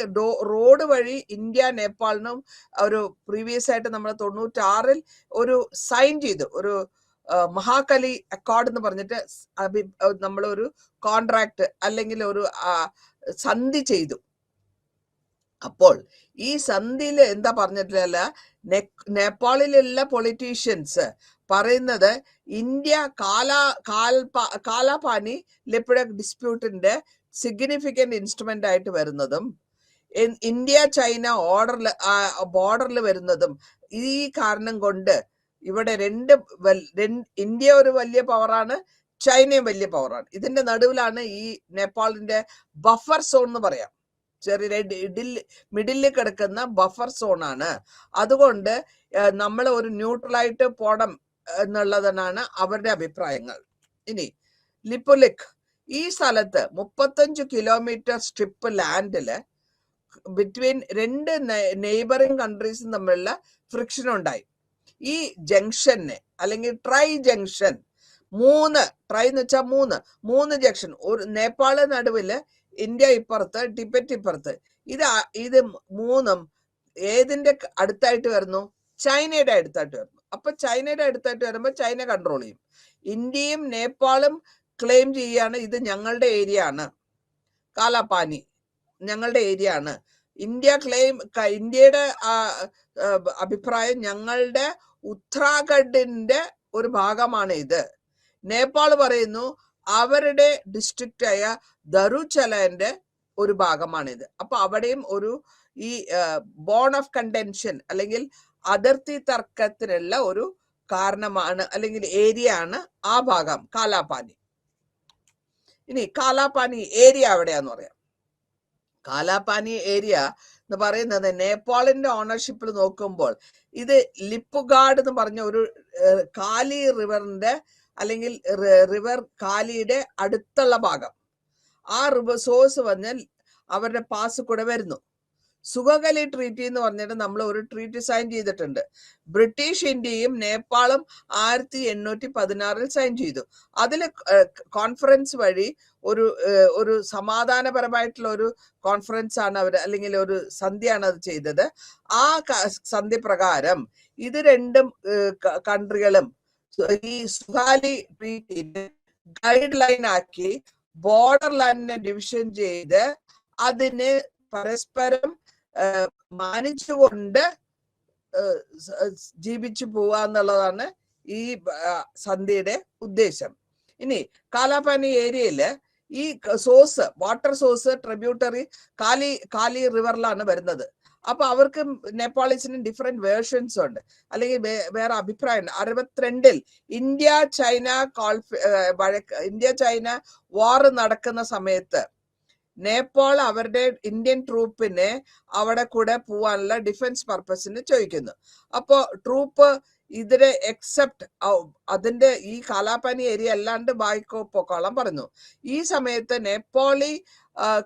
റോഡ് വഴി ഇന്ത്യ നേപ്പാളിനും ഒരു പ്രീവിയസ് ആയിട്ട് നമ്മൾ 96 ഒരു സൈൻ ചെയ്തു, ഒരു മഹാകലി അക്കോർഡ് എന്ന് പറഞ്ഞിട്ട് നമ്മളൊരു കോൺട്രാക്ട് അല്ലെങ്കിൽ ഒരു സന്ധി ചെയ്തു. അപ്പോൾ ഈ സന്ധിയിൽ എന്താ പറഞ്ഞിട്ടില്ല, നേപ്പാളിലുള്ള പൊളിറ്റീഷ്യൻസ് പറയുന്നത് ഇന്ത്യ കാലാപാനി ലിപ്പിഡക് ഡിസ്പ്യൂട്ടിന്റെ സിഗ്നിഫിക്കന്റ് ഇൻസ്ട്രുമെന്റ് ആയിട്ട് വരുന്നതും ഇന്ത്യ ചൈന ബോർഡറിൽ വരുന്നതും ഈ കാരണം കൊണ്ട് ഇവിടെ ഇന്ത്യ ഒരു വലിയ പവറാണ്, ചൈനയും വലിയ പവറാണ്. ഇതിന്റെ നടുവിലാണ് ഈ നേപ്പാളിന്റെ ബഫർ സോൺ എന്ന് പറയാം, ചെറിയ മിഡിലിൽ കിടക്കുന്ന ബഫർ സോൺ ആണ്. അതുകൊണ്ട് നമ്മൾ ഒരു ന്യൂട്രലായിട്ട് പോണം എന്നുള്ളതാണ് അവരുടെ അഭിപ്രായങ്ങൾ. ഇനി ലിപ്പുലിക്, ഈ സ്ഥലത്ത് 35 കിലോമീറ്റർ സ്ട്രിപ്പ് ലാൻഡില് ബിറ്റ്വീൻ 2 നെയ്ബറിംഗ് കൺട്രീസും തമ്മിലുള്ള ഫ്രിക്ഷൻ ഉണ്ടായി. ഈ ജംഗ്ഷന് അല്ലെങ്കിൽ ട്രൈ ജംഗ്ഷൻ, ട്രൈ എന്ന് വെച്ചാൽ 3 ജംഗ്ഷൻ, ഒരു നേപ്പാള് നടുവില്, ഇന്ത്യ ഇപ്പുറത്ത്, ടിബറ്റ് ഇപ്പുറത്ത്. ഇത് മൂന്നും ഏതിന്റെ അടുത്തായിട്ട് വരുന്നു? ചൈനയുടെ അടുത്തായിട്ട് വരുന്നു. അപ്പൊ ചൈനയുടെ അടുത്തായിട്ട് വരുമ്പോൾ ചൈന കൺട്രോൾ ചെയ്യും. ഇന്ത്യയും നേപ്പാളും ക്ലെയിം ചെയ്യാണ് ഇത് ഞങ്ങളുടെ ഏരിയ ആണ്, കാലാപാനി ഞങ്ങളുടെ ഏരിയ ആണ്. ഇന്ത്യയുടെ അഭിപ്രായം ഞങ്ങളുടെ ഉത്തരാഖണ്ഡിന്റെ ഒരു ഭാഗമാണ് ഇത്. നേപ്പാൾ പറയുന്നു അവരുടെ ഡിസ്ട്രിക്റ്റ് ആയ ദറുചലന്റെ ഒരു ഭാഗമാണിത്. അപ്പൊ അവിടെയും ഈ ബോൺ ഓഫ് കണ്ടൻഷൻ അല്ലെങ്കിൽ അതിർത്തി തർക്കത്തിനുള്ള ഒരു കാരണമാണ് അല്ലെങ്കിൽ ഏരിയ ആണ് ആ ഭാഗം, കാലാപാനി. ഇനി കാലാപാനി ഏരിയ എവിടെയാന്ന് പറയാം. കാലാപാനി ഏരിയ എന്ന് പറയുന്നത് നേപ്പാളിന്റെ ഓണർഷിപ്പിൽ നോക്കുമ്പോൾ ഇത് ലിപ്പുഗാഡ് എന്ന് പറഞ്ഞ ഒരു കാലി റിവറിന്റെ അല്ലെങ്കിൽ റിവർ കാലിയുടെ അടുത്തുള്ള ഭാഗം. ആ റിവർ സോഴ്സ് പറഞ്ഞാൽ അവരുടെ പാസ് കൂടെ വരുന്നു. സുഖകലി ട്രീറ്റി എന്ന് പറഞ്ഞിട്ട് നമ്മൾ ഒരു ട്രീറ്റി സൈൻ ചെയ്തിട്ടുണ്ട്. ബ്രിട്ടീഷ് ഇന്ത്യയും നേപ്പാളും 1816 സൈൻ ചെയ്തു. അതിൽ കോൺഫറൻസ് വഴി ഒരു സമാധാനപരമായിട്ടുള്ള ഒരു കോൺഫറൻസ് ആണ് അവർ, അല്ലെങ്കിൽ ഒരു സന്ധിയാണ് അത് ചെയ്തത്. ആ സന്ധി പ്രകാരം ഇത് രണ്ടും കൺട്രികളും ഈ സുഖാലി ട്രീറ്റിനെ ഗൈഡ് ലൈൻ ആക്കി ബോർഡർ ലൈനിനെ ഡിവിഷൻ ചെയ്ത് അതിന് പരസ്പരം മാനിച്ചുകൊണ്ട് ജീവിച്ചു പോവുക എന്നുള്ളതാണ് ഈ സന്ധിയുടെ ഉദ്ദേശം. ഇനി കാലാപാനി ഏരിയയില് ഈ വാട്ടർ സോഴ്സ് ട്രിബ്യൂട്ടറി കാലി റിവറിലാണ് വരുന്നത്. അപ്പൊ അവർക്ക് നേപ്പാളീസിന് ഡിഫറെന്റ് വേർഷൻസ് ഉണ്ട്, അല്ലെങ്കിൽ വേറെ അഭിപ്രായം. 62 ഇന്ത്യ ചൈന വാർ നടക്കുന്ന സമയത്ത് നേപ്പാൾ അവരുടെ ഇന്ത്യൻ ട്രൂപ്പിനെ അവിടെ കൂടെ പോവാനുള്ള ഡിഫൻസ് പർപ്പസിന് ചോദിക്കുന്നു. അപ്പോ ട്രൂപ്പ് ഇതിനെ എക്സെപ്റ്റ് അതിന്റെ ഈ കാലാപാനി ഏരിയ അല്ലാണ്ട് പോക്കോളം പറഞ്ഞു. ഈ സമയത്ത് നേപ്പാളി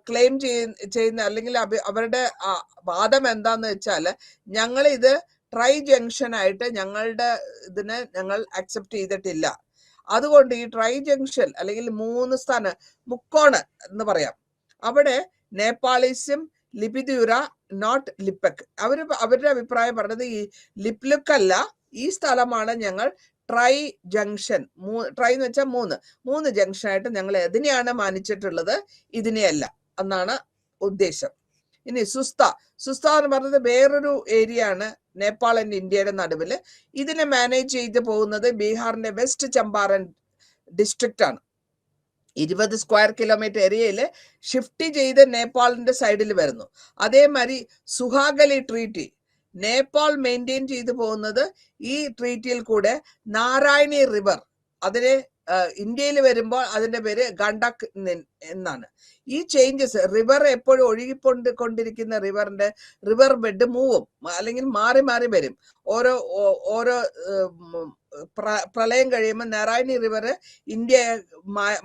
ക്ലെയിം ചെയ്യുന്ന അല്ലെങ്കിൽ അവരുടെ വാദം എന്താന്ന് വെച്ചാല് ഞങ്ങൾ ഇത് ട്രൈ ജംഗ്ഷൻ ആയിട്ട് ഞങ്ങളുടെ ഇതിനെ ഞങ്ങൾ അക്സെപ്റ്റ് ചെയ്തിട്ടില്ല. അതുകൊണ്ട് ഈ ട്രൈ ജംഗ്ഷൻ അല്ലെങ്കിൽ 3 സ്ഥാനം മുക്കോണ് എന്ന് പറയാം, അവിടെ നേപ്പാളീസും ലിപിദ്യൂര നോട്ട് ലിപ്പക് അവരുടെ അഭിപ്രായം പറഞ്ഞത് ഈ ലിപ്ലുക്ക് അല്ല, ഈ സ്ഥലമാണ് ഞങ്ങൾ ട്രൈ ജംഗ്ഷൻ. ട്രൈ എന്ന് വെച്ചാൽ മൂന്ന് ജംഗ്ഷൻ ആയിട്ട് ഞങ്ങൾ എതിനെയാണ് മാനിച്ചിട്ടുള്ളത്, ഇതിനെയല്ല എന്നാണ് ഉദ്ദേശം. ഇനി സുസ്ത എന്ന് പറയുന്നത് വേറൊരു ഏരിയ ആണ് നേപ്പാൾ ആൻഡ് ഇന്ത്യയുടെ നടുവില്. ഇതിനെ മാനേജ് ചെയ്ത് പോകുന്നത് ബീഹാറിന്റെ വെസ്റ്റ് ചമ്പാരൻ ഡിസ്ട്രിക്റ്റ് ആണ്. 20 സ്ക്വയർ കിലോമീറ്റർ ഏരിയയില് ഷിഫ്റ്റ് ചെയ്ത് നേപ്പാളിന്റെ സൈഡിൽ വരുന്നു. അതേമാതിരി സുഹാഗലി ട്രീറ്റി നേപ്പാൾ മെയിൻറ്റെയിൻ ചെയ്തു പോകുന്നത് ഈ ട്രീറ്റിയിൽ കൂടെ നാരായണി റിവർ, അതിനെ ഇന്ത്യയിൽ വരുമ്പോൾ അതിന്റെ പേര് ഗണ്ഡക് എന്നാണ്. ഈ ചേഞ്ചസ്, റിവർ എപ്പോഴും ഒഴുകിക്കൊണ്ടിരിക്കുന്ന റിവറിന്റെ റിവർ ബെഡ് മൂവും അല്ലെങ്കിൽ മാറി മാറി വരും. ഓരോ പ്രളയം കഴിയുമ്പോൾ നാരായണി റിവർ ഇന്ത്യ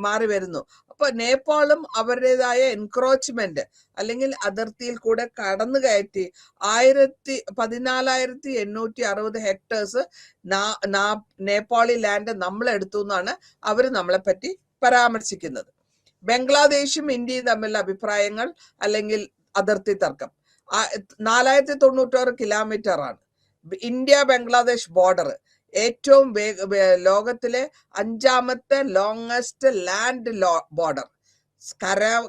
മാറി വരുന്നു. അപ്പൊ നേപ്പാളും അവരുടേതായ എൻക്രോച്ച്മെന്റ് അല്ലെങ്കിൽ അതിർത്തിയിൽ കൂടെ കടന്നു കയറ്റി 14,860 ഹെക്ടേഴ്സ് നേപ്പാളി ലാൻഡ് നമ്മൾ എടുത്തു എന്നാണ് അവർ നമ്മളെ പറ്റി പരാമർശിക്കുന്നത്. ബംഗ്ലാദേശും ഇന്ത്യയും തമ്മിലുള്ള അഭിപ്രായങ്ങൾ അല്ലെങ്കിൽ അതിർത്തി തർക്കം 496 കിലോമീറ്റർ ആണ്. ഇന്ത്യ ബംഗ്ലാദേശ് ബോർഡർ ഏറ്റവും ലോകത്തിലെ 5ാമത്തെ ലോങ്സ്റ്റ് ലാൻഡ് ബോർഡർ,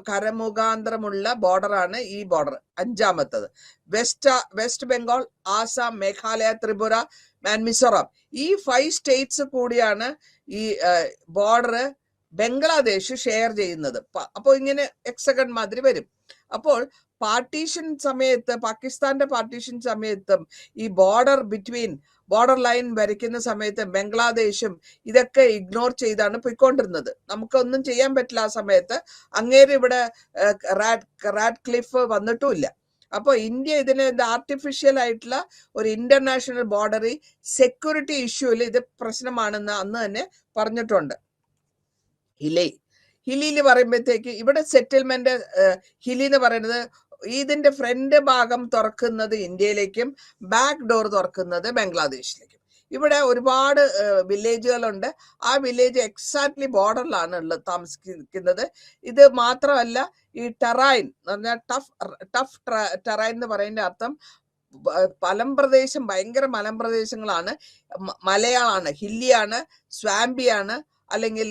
കരമുഖാന്തരമുള്ള ബോർഡറാണ് ഈ ബോർഡർ, 5ാമത്തത്. വെസ്റ്റ് ബംഗാൾ, ആസാം, മേഘാലയ, ത്രിപുര ആൻഡ് മിസോറാം, ഈ 5 സ്റ്റേറ്റ്സ് കൂടിയാണ് ഈ ബോർഡർ ബംഗ്ലാദേശ് ഷെയർ ചെയ്യുന്നത്. അപ്പോൾ ഇങ്ങനെ എക്സഗൺ മാതിരി വരും. അപ്പോൾ പാർട്ടീഷൻ സമയത്ത്, പാകിസ്ഥാന്റെ പാർട്ടീഷൻ സമയത്തും ഈ ബോർഡർ ലൈൻ വരയ്ക്കുന്ന സമയത്ത് ബംഗ്ലാദേശും ഇതൊക്കെ ഇഗ്നോർ ചെയ്താണ് പോയിക്കൊണ്ടിരുന്നത്. നമുക്കൊന്നും ചെയ്യാൻ പറ്റില്ല ആ സമയത്ത്. അങ്ങേര് ഇവിടെ റാഡ് ക്ലിഫ് വന്നിട്ടുമില്ല. അപ്പോൾ ഇന്ത്യ ഇതിന് ആർട്ടിഫിഷ്യൽ ആയിട്ടുള്ള ഒരു ഇന്റർനാഷണൽ ബോർഡറി സെക്യൂരിറ്റി ഇഷ്യൂല് ഇത് പ്രശ്നമാണെന്ന് അന്ന് തന്നെ പറഞ്ഞിട്ടുണ്ട്. ഹിലിയിൽ പറയുമ്പോഴത്തേക്ക് ഇവിടെ സെറ്റിൽമെന്റ്, ഹിലി എന്ന് പറയുന്നത് ഇതിന്റെ ഫ്രണ്ട് ഭാഗം തുറക്കുന്നത് ഇന്ത്യയിലേക്കും ബാക്ക് ഡോർ തുറക്കുന്നത് ബംഗ്ലാദേശിലേക്കും. ഇവിടെ ഒരുപാട് വില്ലേജുകളുണ്ട്. ആ വില്ലേജ് എക്സാക്ട്ലി ബോർഡറിലാണ് ഉള്ളത് താമസിക്കുന്നത്. ഇത് മാത്രമല്ല, ഈ ടെറൈൻ എന്ന് പറഞ്ഞാൽ ടഫ് ടെറൈൻ എന്ന് പറയുന്ന അർത്ഥം മലമ്പ്രദേശം, ഭയങ്കര മലമ്പ്രദേശങ്ങളാണ്, മലയാണ്, ഹില്ലിയാണ്, സ്വാമ്പിയാണ്, അല്ലെങ്കിൽ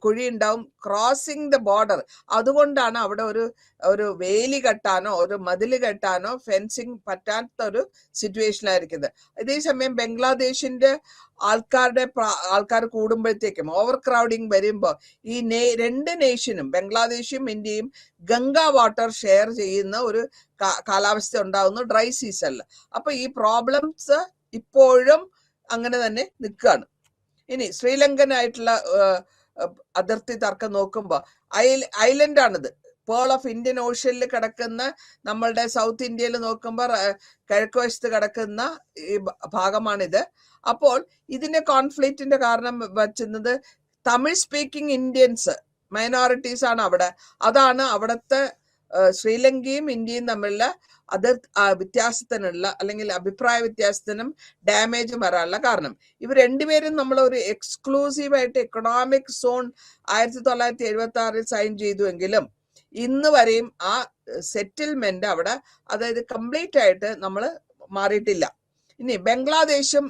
കുഴി ഉണ്ടാവും, ക്രോസിംഗ് ദ ബോർഡർ. അതുകൊണ്ടാണ് അവിടെ ഒരു വേലി കെട്ടാനോ ഒരു മതിൽ കെട്ടാനോ ഫെൻസിങ് പറ്റാത്ത ഒരു സിറ്റുവേഷനിലായിരിക്കുന്നത്. അതേസമയം ബംഗ്ലാദേശിന്റെ ആൾക്കാർ കൂടുമ്പോഴത്തേക്കും ഓവർ ക്രൗഡിങ് വരുമ്പോൾ ഈ 2 നേഷനും, ബംഗ്ലാദേശും ഇന്ത്യയും, ഗംഗാ വാട്ടർ ഷെയർ ചെയ്യുന്ന ഒരു കാലാവസ്ഥ ഉണ്ടാകുന്നു ഡ്രൈ സീസണിൽ. അപ്പൊ ഈ പ്രോബ്ലംസ് ഇപ്പോഴും അങ്ങനെ തന്നെ നിൽക്കുകയാണ്. ഇനി ശ്രീലങ്കനായിട്ടുള്ള അതിർത്തി തർക്കം നോക്കുമ്പോൾ ഐലൻഡ് ആണിത്. പേൾ ഓഫ് ഇന്ത്യൻ ഓഷ്യനിൽ കിടക്കുന്ന, നമ്മളുടെ സൗത്ത് ഇന്ത്യയിൽ നോക്കുമ്പോൾ കിഴക്ക് വശത്ത് കിടക്കുന്ന ഈ ഭാഗമാണിത്. അപ്പോൾ ഇതിന്റെ കോൺഫ്ലിക്റ്റിന്റെ കാരണം വച്ചുന്നത് തമിഴ് സ്പീക്കിംഗ് ഇന്ത്യൻസ്, മൈനോറിറ്റീസ് ആണ് അവിടെ. അതാണ് അവിടുത്തെ ശ്രീലങ്കയും ഇന്ത്യയും തമ്മിലുള്ള വ്യത്യാസത്തിനുള്ള അല്ലെങ്കിൽ അഭിപ്രായ വ്യത്യാസത്തിനും ഡാമേജും വരാനുള്ള കാരണം. ഇവർ രണ്ടുപേരും നമ്മൾ ഒരു എക്സ്ക്ലൂസീവായിട്ട് എക്കണോമിക് സോൺ 1976 സൈൻ ചെയ്തുവെങ്കിലും ഇന്ന് വരെയും ആ സെറ്റിൽമെന്റ് അവിടെ, അതായത് കംപ്ലീറ്റ് ആയിട്ട് നമ്മൾ മാറിയിട്ടില്ല. ഇനി ബംഗ്ലാദേശും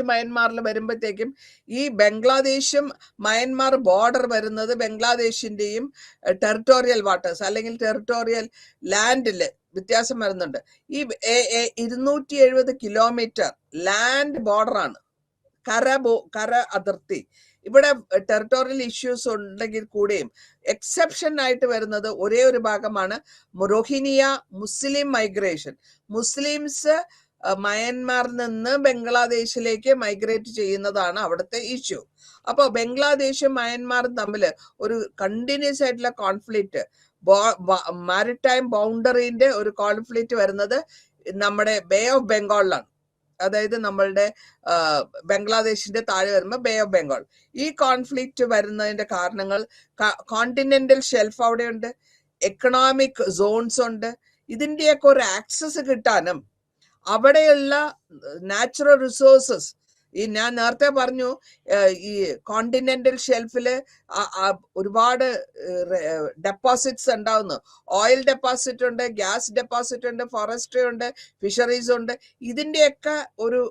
മയൻമാറിൽ വരുമ്പോഴത്തേക്കും ഈ ബംഗ്ലാദേശും മയൻമാർ ബോർഡർ വരുന്നത് ബംഗ്ലാദേശിന്റെയും ടെറിട്ടോറിയൽ വാട്ടേഴ്സ് അല്ലെങ്കിൽ ടെറിട്ടോറിയൽ ലാൻഡില് വ്യത്യാസം വരുന്നുണ്ട്. ഈ 270 കിലോമീറ്റർ ലാൻഡ് ബോർഡറാണ്, കര അതിർത്തി. ഇവിടെ ടെറിട്ടോറിയൽ ഇഷ്യൂസ് ഉണ്ടെങ്കിൽ കൂടെയും എക്സെപ്ഷൻ ആയിട്ട് വരുന്നത് ഒരേ ഒരു ഭാഗമാണ് റോഹിനിയ മുസ്ലിം മൈഗ്രേഷൻ. മുസ്ലിംസ് മയൻമാറിൽ നിന്ന് ബംഗ്ലാദേശിലേക്ക് മൈഗ്രേറ്റ് ചെയ്യുന്നതാണ് അവിടുത്തെ ഇഷ്യൂ. അപ്പൊ ബംഗ്ലാദേശും മയൻമാറും തമ്മിൽ ഒരു കണ്ടിന്യൂസ് ആയിട്ടുള്ള കോൺഫ്ലിക്റ്റ്, മാരിടൈം ബൗണ്ടറിന്റെ ഒരു കോൺഫ്ലിക്റ്റ് വരുന്നത് നമ്മുടെ ബേ ഓഫ് ബംഗാളിലാണ്. അതായത് നമ്മളുടെ ബംഗ്ലാദേശിന്റെ താഴെ വരുമ്പോൾ ബേ ഓഫ് ബംഗാൾ. ഈ കോൺഫ്ലിക്റ്റ് വരുന്നതിന്റെ കാരണങ്ങൾ കോണ്ടിനെന്റൽ ഷെൽഫ് അവിടെയുണ്ട്, എക്കണോമിക് സോൺസ് ഉണ്ട്. ഇതിന്റെയൊക്കെ ഒരു ആക്സസ് കിട്ടാനും അവിടെയുള്ള നാച്ചുറൽ റിസോഴ്സസ്, ഞാൻ നേരത്തെ പറഞ്ഞു ഈ കോണ്ടിനെന്റൽ ഷെൽഫില് ഒരുപാട് ഡെപ്പോസിറ്റ്സ് ഉണ്ടാവുന്നു. ഓയിൽ ഡെപ്പോസിറ്റ് ഉണ്ട്, ഗ്യാസ് ഡെപ്പോസിറ്റ് ഉണ്ട്, ഫോറസ്ട്രി ഉണ്ട്, ഫിഷറീസ് ഉണ്ട്. ഇതിന്റെയൊക്കെ ഒരു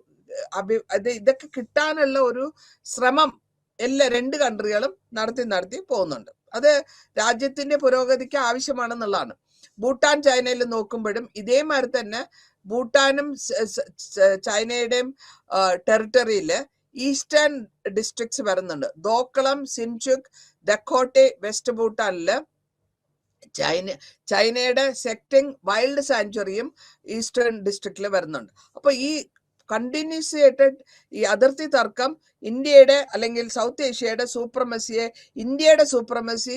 ഇതൊക്കെ കിട്ടാനുള്ള ഒരു ശ്രമം എല്ലാ രണ്ട് കൺട്രികളും നടത്തി പോകുന്നുണ്ട്. അത് രാജ്യത്തിന്റെ പുരോഗതിക്ക് ആവശ്യമാണെന്നുള്ളതാണ്. ഭൂട്ടാൻ ചൈനയിൽ നോക്കുമ്പോഴും ഇതേമാതിരി തന്നെ ഭൂട്ടാനും ചൈനയുടെയും ടെറിട്ടറിയില് ഈസ്റ്റേൺ ഡിസ്ട്രിക്ട്സ് വരുന്നുണ്ട്. ദോക്കളം, സിൻചുക്, ദക്കോട്ടെ, വെസ്റ്റ് ഭൂട്ടാനില് ചൈനയുടെ സെക്ടിങ് വൈൽഡ് സാങ്ച്വറിയും ഈസ്റ്റേൺ ഡിസ്ട്രിക്റ്റിൽ വരുന്നുണ്ട്. അപ്പൊ ഈ കണ്ടിന്യൂസ് ആയിട്ട് ഈ അതിർത്തി തർക്കം ഇന്ത്യയുടെ അല്ലെങ്കിൽ സൗത്ത് ഏഷ്യയുടെ സൂപ്രമസിയെ, ഇന്ത്യയുടെ സൂപ്രമസി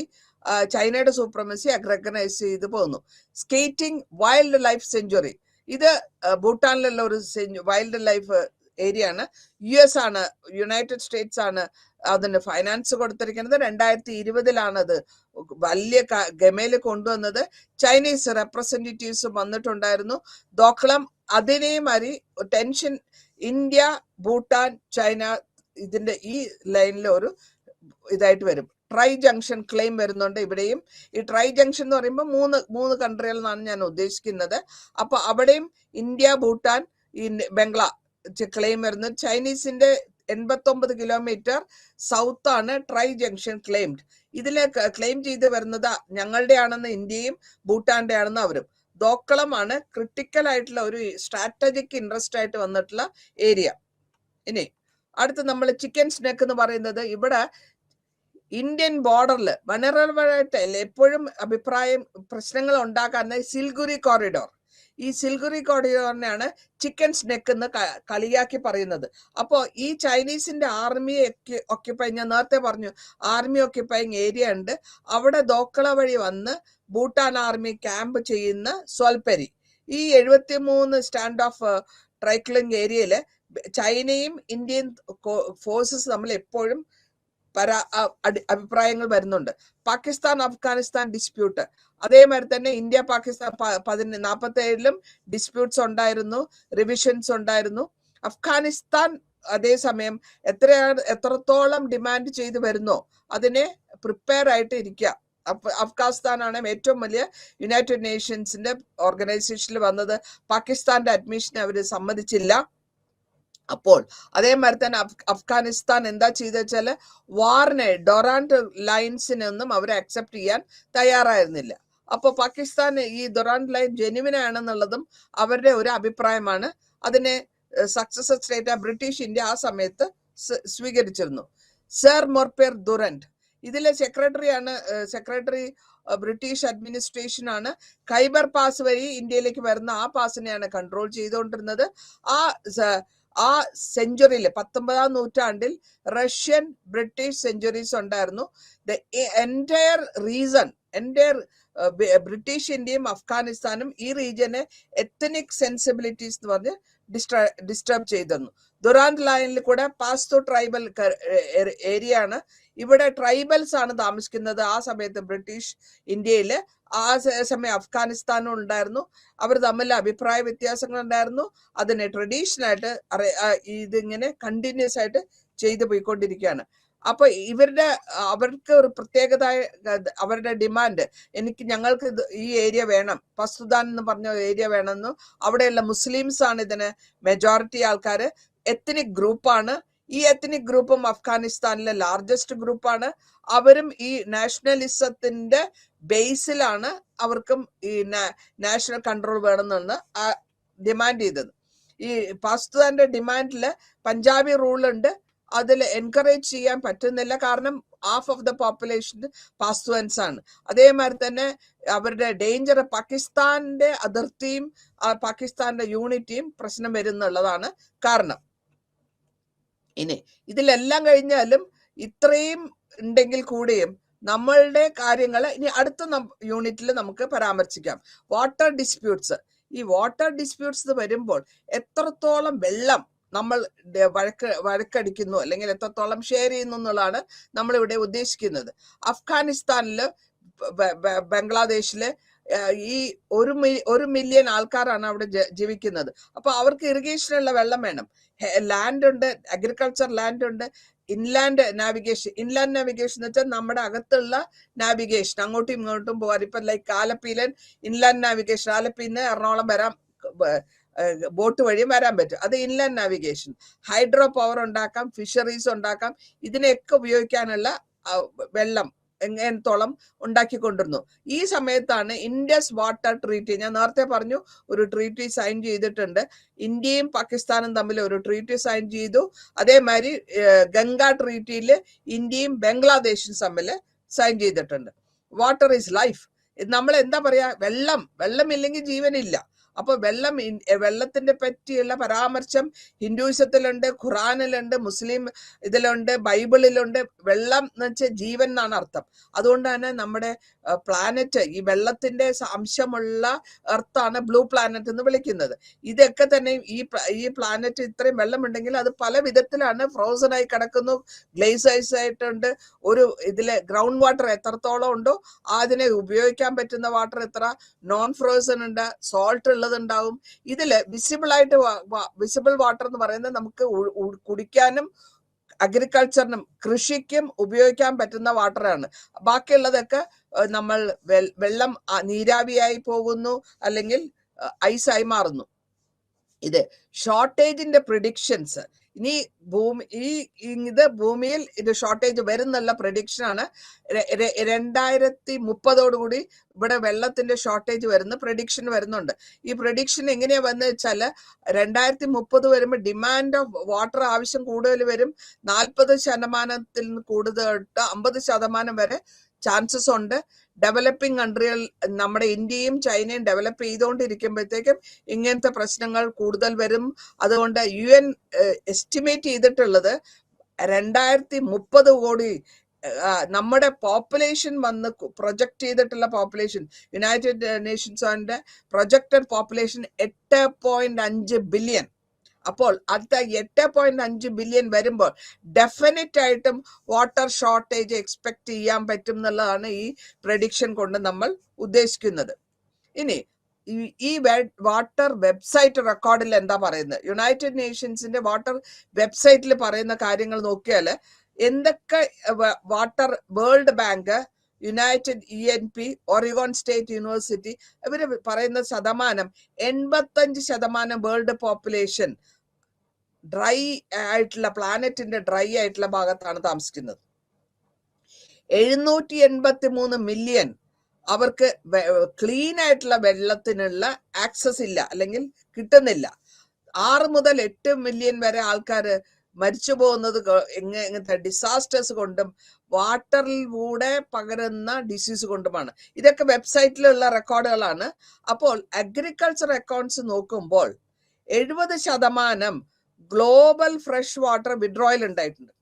ചൈനയുടെ സൂപ്രമസി റെക്കഗ്നൈസ് ചെയ്ത് പോകുന്നു. സ്കേറ്റിംഗ് വൈൽഡ് ലൈഫ് സെഞ്ചുറി, ഇത് ഭൂട്ടാനിലുള്ള ഒരു വൈൽഡ് ലൈഫ് ഏരിയ ആണ്. ആണ്, യുണൈറ്റഡ് സ്റ്റേറ്റ്സ് ആണ് അതിന് ഫൈനാൻസ് കൊടുത്തിരിക്കുന്നത്. 2020 അത് വലിയ ഗമയില് കൊണ്ടുവന്നത്. ചൈനീസ് റെപ്രസെന്റേറ്റീവ്സ് വന്നിട്ടുണ്ടായിരുന്നു. ദോക്കളം അതിനെമാതിരി ടെൻഷൻ ഇന്ത്യ, ഭൂട്ടാൻ, ചൈന ഇതിന്റെ ഈ ലൈനിൽ ഒരു ഇതായിട്ട് വരും. ട്രൈ ജംഗ്ഷൻ ക്ലെയിം വരുന്നുണ്ട് ഇവിടെയും. ഈ ട്രൈ ജംഗ്ഷൻ എന്ന് പറയുമ്പോൾ മൂന്ന് കൺട്രികളിൽ നിന്നാണ് ഞാൻ ഉദ്ദേശിക്കുന്നത്. അപ്പൊ അവിടെയും ഇന്ത്യ, ഭൂട്ടാൻ, ഈ ബംഗ്ലാ ക്ലെയിം വരുന്നത്. ചൈനീസിന്റെ 89 കിലോമീറ്റർ സൗത്ത് ആണ് ട്രൈ ജംഗ്ഷൻ ക്ലെയിംഡ്. ഇതിലെ ക്ലെയിം ചെയ്ത് വരുന്നത് ഞങ്ങളുടെ ആണെന്ന് ഇന്ത്യയും ഭൂട്ടാന്റെ ആണെന്ന് അവരും. ദോക്കളമാണ് ക്രിട്ടിക്കൽ ആയിട്ടുള്ള ഒരു സ്ട്രാറ്റജിക് ഇൻട്രസ്റ്റ് ആയിട്ട് വന്നിട്ടുള്ള ഏരിയ. ഇനി അടുത്ത് നമ്മൾ ചിക്കൻ സ്നെക്ക് എന്ന് പറയുന്നത് ഇവിടെ ഇന്ത്യൻ ബോർഡറിൽ വനറബിളായിട്ട് എപ്പോഴും പ്രശ്നങ്ങൾ ഉണ്ടാക്കുന്ന സിൽഗുരി കോറിഡോർ. ഈ സിൽഗുരി കോറിഡോറിനെയാണ് ചിക്കൻ സ്നെക്ക് എന്ന് കളിയാക്കി പറയുന്നത്. അപ്പോൾ ഈ ചൈനീസിന്റെ ആർമി ഓക്യുപ്പൈ, ഞാൻ നേരത്തെ പറഞ്ഞു ആർമി ഓക്യുപ്പൈങ് ഏരിയ ഉണ്ട്. അവിടെ ദോക്കള വഴി വന്ന് ഭൂട്ടാൻ ആർമി ക്യാമ്പ് ചെയ്യുന്ന സ്വൽപരി, ഈ 73 സ്റ്റാൻഡ് ഓഫ് ട്രൈക്ലിംഗ് ഏരിയയില് ചൈനയും ഇന്ത്യൻ ഫോഴ്സസ് തമ്മിൽ എപ്പോഴും അഭിപ്രായങ്ങൾ വരുന്നുണ്ട്. പാകിസ്ഥാൻ അഫ്ഗാനിസ്ഥാൻ ഡിസ്പ്യൂട്ട്, അതേമാതിരി തന്നെ ഇന്ത്യ പാകിസ്ഥാൻ 47 ഡിസ്പ്യൂട്ട്സ് ഉണ്ടായിരുന്നു, റിവിഷൻസ് ഉണ്ടായിരുന്നു. അഫ്ഗാനിസ്ഥാൻ അതേസമയം എത്രത്തോളം ഡിമാൻഡ് ചെയ്തു വരുന്നോ അതിനെ പ്രിപ്പയർ ആയിട്ട് ഇരിക്കുക. അഫ്ഗാനിസ്ഥാനാണ് ഏറ്റവും വലിയ യുണൈറ്റഡ് നേഷൻസിന്റെ ഓർഗനൈസേഷനിൽ വന്നത്. പാകിസ്ഥാന്റെ അഡ്മിഷൻ അവർ സമ്മതിച്ചില്ല. അപ്പോൾ അതേമാതിരി തന്നെ അഫ്ഗാനിസ്ഥാൻ എന്താ ചെയ്തെന്ന് വെച്ചാല് വാറിനെ, ഡൊറാൻഡ് ലൈൻസിനൊന്നും അവർ അക്സെപ്റ്റ് ചെയ്യാൻ തയ്യാറായിരുന്നില്ല. അപ്പോൾ പാകിസ്ഥാൻ ഈ ഡൊറാൻഡ് ലൈൻ ജെന്യുവിൻ ആണെന്നുള്ളതും അവരുടെ ഒരു അഭിപ്രായമാണ്. അതിനെ സക്സസർ സ്റ്റേറ്റ് ബ്രിട്ടീഷ് ഇന്ത്യ ആ സമയത്ത് സ്വീകരിച്ചിരുന്നു. സർ മൊർപേർ ദുരൻഡ് ഇതിലെ സെക്രട്ടറി ബ്രിട്ടീഷ് അഡ്മിനിസ്ട്രേഷൻ ആണ്. ഖൈബർ പാസ് വഴി ഇന്ത്യയിലേക്ക് വരുന്ന ആ പാസിനെയാണ് കൺട്രോൾ ചെയ്തുകൊണ്ടിരുന്നത്. ആ സെഞ്ചുറിയിൽ 19ാം നൂറ്റാണ്ടിൽ റഷ്യൻ ബ്രിട്ടീഷ് സെഞ്ചുറീസ് ഉണ്ടായിരുന്നു. എൻറ്റയർ ബ്രിട്ടീഷ് ഇന്ത്യയും അഫ്ഗാനിസ്ഥാനും ഈ റീജിയനെ എത്തനിക് സെൻസിബിലിറ്റീസ് എന്ന് പറഞ്ഞ് ഡിസ്റ്റർബ് ചെയ്തിരുന്നു. ദുറാൻഡ് ലൈനിൽ കൂടെ പാസ്തു ട്രൈബൽ ഏരിയ ആണ്. ഇവിടെ ട്രൈബൽസ് ആണ് താമസിക്കുന്നത്. ആ സമയത്ത് ബ്രിട്ടീഷ് ഇന്ത്യയില്, ആ സമയം അഫ്ഗാനിസ്ഥാനും ഉണ്ടായിരുന്നു. അവർ തമ്മിൽ അഭിപ്രായ വ്യത്യാസങ്ങൾ ഉണ്ടായിരുന്നു. അതിനെ ട്രഡീഷണലായിട്ട് ഇതിങ്ങനെ കണ്ടിന്യൂസ് ആയിട്ട് ചെയ്തു പോയിക്കൊണ്ടിരിക്കുകയാണ്. അപ്പൊ അവർക്ക് ഒരു പ്രത്യേകത, അവരുടെ ഡിമാൻഡ്, ഞങ്ങൾക്ക് ഈ ഏരിയ വേണം, പസ്തുദാൻ എന്ന് പറഞ്ഞ ഏരിയ വേണമെന്നും, അവിടെയുള്ള മുസ്ലിംസ് ആണ് ഇതിന് മെജോറിറ്റി ആൾക്കാര്. എത്തനിക് ഗ്രൂപ്പാണ്. ഈ എത്തനിക് ഗ്രൂപ്പും അഫ്ഗാനിസ്ഥാനിലെ ലാർജസ്റ്റ് ഗ്രൂപ്പാണ്. അവരും ഈ നാഷണലിസത്തിന്റെ ബേസിലാണ് അവർക്കും ഈ നാഷണൽ കൺട്രോൾ വേണമെന്നാണ് ഡിമാൻഡ് ചെയ്തത്. ഈ പാസ്തുദാന്റെ ഡിമാൻഡില് പഞ്ചാബി റൂൾ ഉണ്ട്. അതിൽ എൻകറേജ് ചെയ്യാൻ പറ്റുന്നില്ല. കാരണം ഹാഫ് ഓഫ് ദ പോപ്പുലേഷൻ പാസ്തുവൻസ് ആണ്. അതേമാതിരി തന്നെ അവരുടെ ഡേഞ്ചർ, പാകിസ്ഥാന്റെ അതിർത്തിയും പാകിസ്ഥാന്റെ യൂണിറ്റിയും പ്രശ്നം വരുന്നുള്ളതാണ് കാരണം. ഇനി ഇതിലെല്ലാം കഴിഞ്ഞാലും ഇത്രയും ഉണ്ടെങ്കിൽ കൂടിയും നമ്മളുടെ കാര്യങ്ങൾ ഇനി അടുത്ത യൂണിറ്റിൽ നമുക്ക് പരാമർശിക്കാം. Water disputes. ഈ വാട്ടർ ഡിസ്പ്യൂട്ട്സ് വരുമ്പോൾ എത്രത്തോളം വെള്ളം നമ്മൾ വഴക്കടിക്കുന്നു അല്ലെങ്കിൽ എത്രത്തോളം ഷെയർ ചെയ്യുന്നു എന്നുള്ളതാണ് നമ്മളിവിടെ ഉദ്ദേശിക്കുന്നത്. അഫ്ഗാനിസ്ഥാനില്, ബംഗ്ലാദേശില് ഈ 1 മില്യൺ ആൾക്കാരാണ് അവിടെ ജീവിക്കുന്നത്. അപ്പൊ അവർക്ക് ഇറിഗേഷനുള്ള വെള്ളം വേണം. ലാൻഡ് ഉണ്ട്, അഗ്രികൾച്ചർ ലാൻഡ് ഉണ്ട്, ഇൻലാൻഡ് നാവിഗേഷൻ എന്ന് വെച്ചാൽ നമ്മുടെ അകത്തുള്ള നാവിഗേഷൻ, അങ്ങോട്ടും ഇങ്ങോട്ടും പോകാൻ. ഇപ്പൊ ലൈക്ക് ആലപ്പിയിലെ ഇൻലാൻഡ് നാവിഗേഷൻ, ആലപ്പിന്ന് എറണാകുളം വരാം, ബോട്ട് വഴിയും വരാൻ പറ്റും. അത് ഇൻലാൻഡ് നാവിഗേഷൻ. ഹൈഡ്രോ പവർ ഉണ്ടാക്കാം, ഫിഷറീസ് ഉണ്ടാക്കാം. ഇതിനെയൊക്കെ ഉപയോഗിക്കാനുള്ള വെള്ളം എങ്ങനത്തോളം ഉണ്ടാക്കിക്കൊണ്ടിരുന്നു. ഈ സമയത്താണ് ഇൻഡസ് വാട്ടർ ട്രീറ്റി, ഞാൻ നേരത്തെ പറഞ്ഞു ഒരു ട്രീറ്റി സൈൻ ചെയ്തിട്ടുണ്ട്. ഇന്ത്യയും പാകിസ്ഥാനും തമ്മിൽ ഒരു ട്രീറ്റി സൈൻ ചെയ്തു. അതേമാതിരി ഗംഗ ട്രീറ്റിയിൽ ഇന്ത്യയും ബംഗ്ലാദേശും തമ്മിൽ സൈൻ ചെയ്തിട്ടുണ്ട്. Water is life. നമ്മൾ എന്താ പറയാ, വെള്ളമില്ലെങ്കിൽ ജീവനില്ല. അപ്പൊ വെള്ളത്തിന്റെ പറ്റിയുള്ള പരാമർശം ഹിന്ദുയിസത്തിലുണ്ട്, ഖുറാനിലുണ്ട്, മുസ്ലിം ഇതിലുണ്ട്, ബൈബിളിലുണ്ട്. വെള്ളം എന്ന് വെച്ചാൽ ജീവൻ എന്നാണ് അർത്ഥം. അതുകൊണ്ട് തന്നെ നമ്മുടെ പ്ലാനറ്റ്, ഈ വെള്ളത്തിന്റെ അംശമുള്ള എർത്താണ് ബ്ലൂ പ്ലാനറ്റ് എന്ന് വിളിക്കുന്നത്. ഇതൊക്കെ തന്നെ ഈ പ്ലാനറ്റ് ഇത്രയും വെള്ളമുണ്ടെങ്കിൽ അത് പല വിധത്തിലാണ്. ഫ്രോസൺ ആയി കിടക്കുന്നു, ഗ്ലേസേഴ്സ് ആയിട്ടുണ്ട്. ഒരു ഇതിലെ ഗ്രൗണ്ട് വാട്ടർ എത്രത്തോളം ഉണ്ടോ അതിനെ ഉപയോഗിക്കാൻ പറ്റുന്ന വാട്ടർ എത്ര, നോൺ ഫ്രോസൺ ഉണ്ട്, സോൾട്ട് ഉള്ളതുണ്ടാവും. ഇതില് വിസിബിൾ വാട്ടർ എന്ന് പറയുന്നത് നമുക്ക് കുടിക്കാനും അഗ്രികൾച്ചറിനും കൃഷിക്കും ഉപയോഗിക്കാൻ പറ്റുന്ന വാട്ടറാണ്. ബാക്കിയുള്ളതൊക്കെ നമ്മൾ വെള്ളം നീരാവിയായി പോകുന്നു, അല്ലെങ്കിൽ ഐസായി മാറുന്നു. ഇത് ഷോർട്ടേജിന്റെ പ്രിഡിക്ഷൻസ്. ഇനി ഭൂമിയിൽ ഇത് ഷോർട്ടേജ് വരുന്നുള്ള പ്രഡിക്ഷൻ ആണ്. 2030 ഇവിടെ വെള്ളത്തിന്റെ ഷോർട്ടേജ് പ്രഡിക്ഷൻ വരുന്നുണ്ട്. ഈ പ്രഡിക്ഷൻ എങ്ങനെയാ വന്നു വെച്ചാല് 2030 വരുമ്പോൾ ഡിമാൻഡ് ഓഫ് വാട്ടർ ആവശ്യം കൂടുതൽ വരും. 40% കൂടുതൽ 50% വരെ ചാൻസസ് ഉണ്ട്. ഡെവലപ്പിംഗ് കൺട്രികൾ, നമ്മുടെ ഇന്ത്യയും ചൈനയും ഡെവലപ്പ് ചെയ്തുകൊണ്ടിരിക്കുമ്പോഴത്തേക്കും ഇങ്ങനത്തെ പ്രശ്നങ്ങൾ കൂടുതൽ വരും. അതുകൊണ്ട് UN എസ്റ്റിമേറ്റ് ചെയ്തിട്ടുള്ളത് 2030 കോടി നമ്മുടെ പോപ്പുലേഷൻ വന്ന് പ്രൊജക്ട് ചെയ്തിട്ടുള്ള പോപ്പുലേഷൻ, യുണൈറ്റഡ് നേഷൻസിന്റെ പ്രൊജക്റ്റഡ് പോപ്പുലേഷൻ 8.5 ബില്യൺ. അപ്പോൾ അടുത്ത 8.5 ബില്യൺ വരുമ്പോൾ ഡെഫിനറ്റ് ആയിട്ടും വാട്ടർ ഷോർട്ടേജ് എക്സ്പെക്ട് ചെയ്യാൻ പറ്റും എന്നുള്ളതാണ് ഈ പ്രഡിക്ഷൻ കൊണ്ട് നമ്മൾ ഉദ്ദേശിക്കുന്നത്. ഇനി ഈ വാട്ടർ വെബ്സൈറ്റ് റെക്കോർഡിൽ എന്താ പറയുന്നത്, യുണൈറ്റഡ് നേഷൻസിന്റെ വാട്ടർ വെബ്സൈറ്റിൽ പറയുന്ന കാര്യങ്ങൾ നോക്കിയാൽ എന്തൊക്കെ water, world bank, United ENP, Oregon state university, ഇവര് പറയുന്ന ശതമാനം 85% വേൾഡ് പോപ്പുലേഷൻ ഡ്രൈ ആയിട്ടുള്ള, പ്ലാനറ്റിന്റെ ഡ്രൈ ആയിട്ടുള്ള ഭാഗത്താണ് താമസിക്കുന്നത്. 783 മില്യൺ അവർക്ക് ക്ലീൻ ആയിട്ടുള്ള വെള്ളത്തിനുള്ള ആക്സസ് ഇല്ല, അല്ലെങ്കിൽ കിട്ടുന്നില്ല. 6 മുതൽ 8 മില്യൺ വരെ ആൾക്കാർ മരിച്ചു പോകുന്നത് ഇങ്ങനത്തെ ഡിസാസ്റ്റേഴ്സ് കൊണ്ടും വാട്ടറിലൂടെ പകരുന്ന ഡിസീസ് കൊണ്ടുമാണ്. ഇതൊക്കെ വെബ്സൈറ്റിലുള്ള റെക്കോർഡുകളാണ്. അപ്പോൾ അഗ്രികൾച്ചർ അക്കൗണ്ട്സ് നോക്കുമ്പോൾ 70% ഗ്ലോബൽ ഫ്രഷ് വാട്ടർ വിഡ്രോയൽ ഉണ്ടായിട്ടുണ്ട്.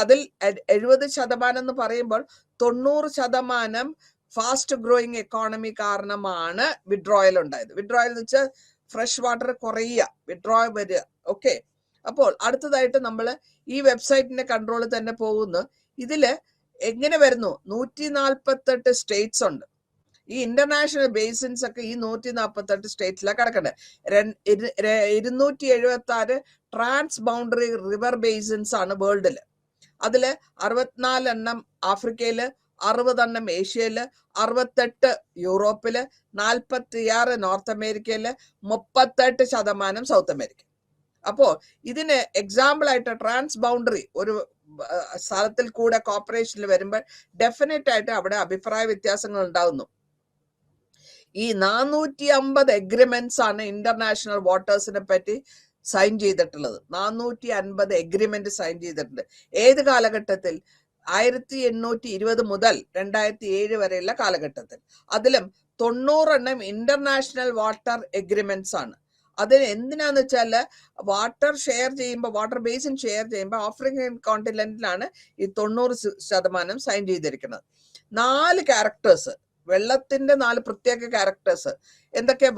അതിൽ 70% എന്ന് പറയുമ്പോൾ 90% ഫാസ്റ്റ് ഗ്രോയിങ് എക്കോണമി കാരണമാണ് വിഡ്രോയൽ ഉണ്ടായത്. വിഡ്രോയൽ എന്ന് വെച്ചാൽ ഫ്രഷ് വാട്ടർ കുറയുക, വിഡ്രോയൽ വരിക. ഓക്കെ, അപ്പോൾ അടുത്തതായിട്ട് നമ്മൾ ഈ വെബ്സൈറ്റിന്റെ കൺട്രോൾ തന്നെ പോകുന്നു. ഇതില് എങ്ങനെ വരുന്നു, 148 സ്റ്റേറ്റ്സ് ഉണ്ട്. ഈ ഇന്റർനാഷണൽ ബേസിൻസ് ഒക്കെ ഈ 148 സ്റ്റേറ്റ്സിലാണ് കിടക്കുന്നത്. 276 ട്രാൻസ് ബൗണ്ടറി റിവർ ബേസിൻസ് ആണ് വേൾഡില്. അതില് 64 എണ്ണം ആഫ്രിക്കയില്, 60 എണ്ണം ഏഷ്യയില്, 68 യൂറോപ്പില്, 46 നോർത്ത് അമേരിക്കയില്, 38% സൗത്ത് അമേരിക്ക. അപ്പോ ഇതിന് എക്സാമ്പിൾ ആയിട്ട് ട്രാൻസ് ബൗണ്ടറി ഒരു സ്ഥലത്തിൽ കൂടെ കോർപ്പറേഷനിൽ വരുമ്പോൾ ഡെഫിനറ്റ് ആയിട്ട് അവിടെ അഭിപ്രായ വ്യത്യാസങ്ങൾ ഉണ്ടാകുന്നു. ഈ 450 എഗ്രിമെന്റ്സ് ആണ് ഇന്റർനാഷണൽ വാട്ടേഴ്സിനെ പറ്റി സൈൻ ചെയ്തിട്ടുള്ളത്. 450 എഗ്രിമെന്റ് സൈൻ ചെയ്തിട്ടുണ്ട്. ഏത് കാലഘട്ടത്തിൽ? 1820 മുതൽ 2007 വരെയുള്ള കാലഘട്ടത്തിൽ. അതിലും 90 എണ്ണം ഇന്റർനാഷണൽ വാട്ടർ എഗ്രിമെന്റ്സ് ആണ്. അതിന് എന്തിനാന്ന് വെച്ചാല് വാട്ടർ ഷെയർ ചെയ്യുമ്പോൾ, വാട്ടർ ബേസിൻ ഷെയർ ചെയ്യുമ്പോൾ ആഫ്രിക്കൻ കോണ്ടിനെന്റിലാണ് ഈ 90% സൈൻ ചെയ്തിരിക്കുന്നത്. 4 ക്യാരക്ടേഴ്സ്, വെള്ളത്തിന്റെ 4 പ്രത്യേക ക്യാരക്ടേഴ്സ് എന്തൊക്കെയാ?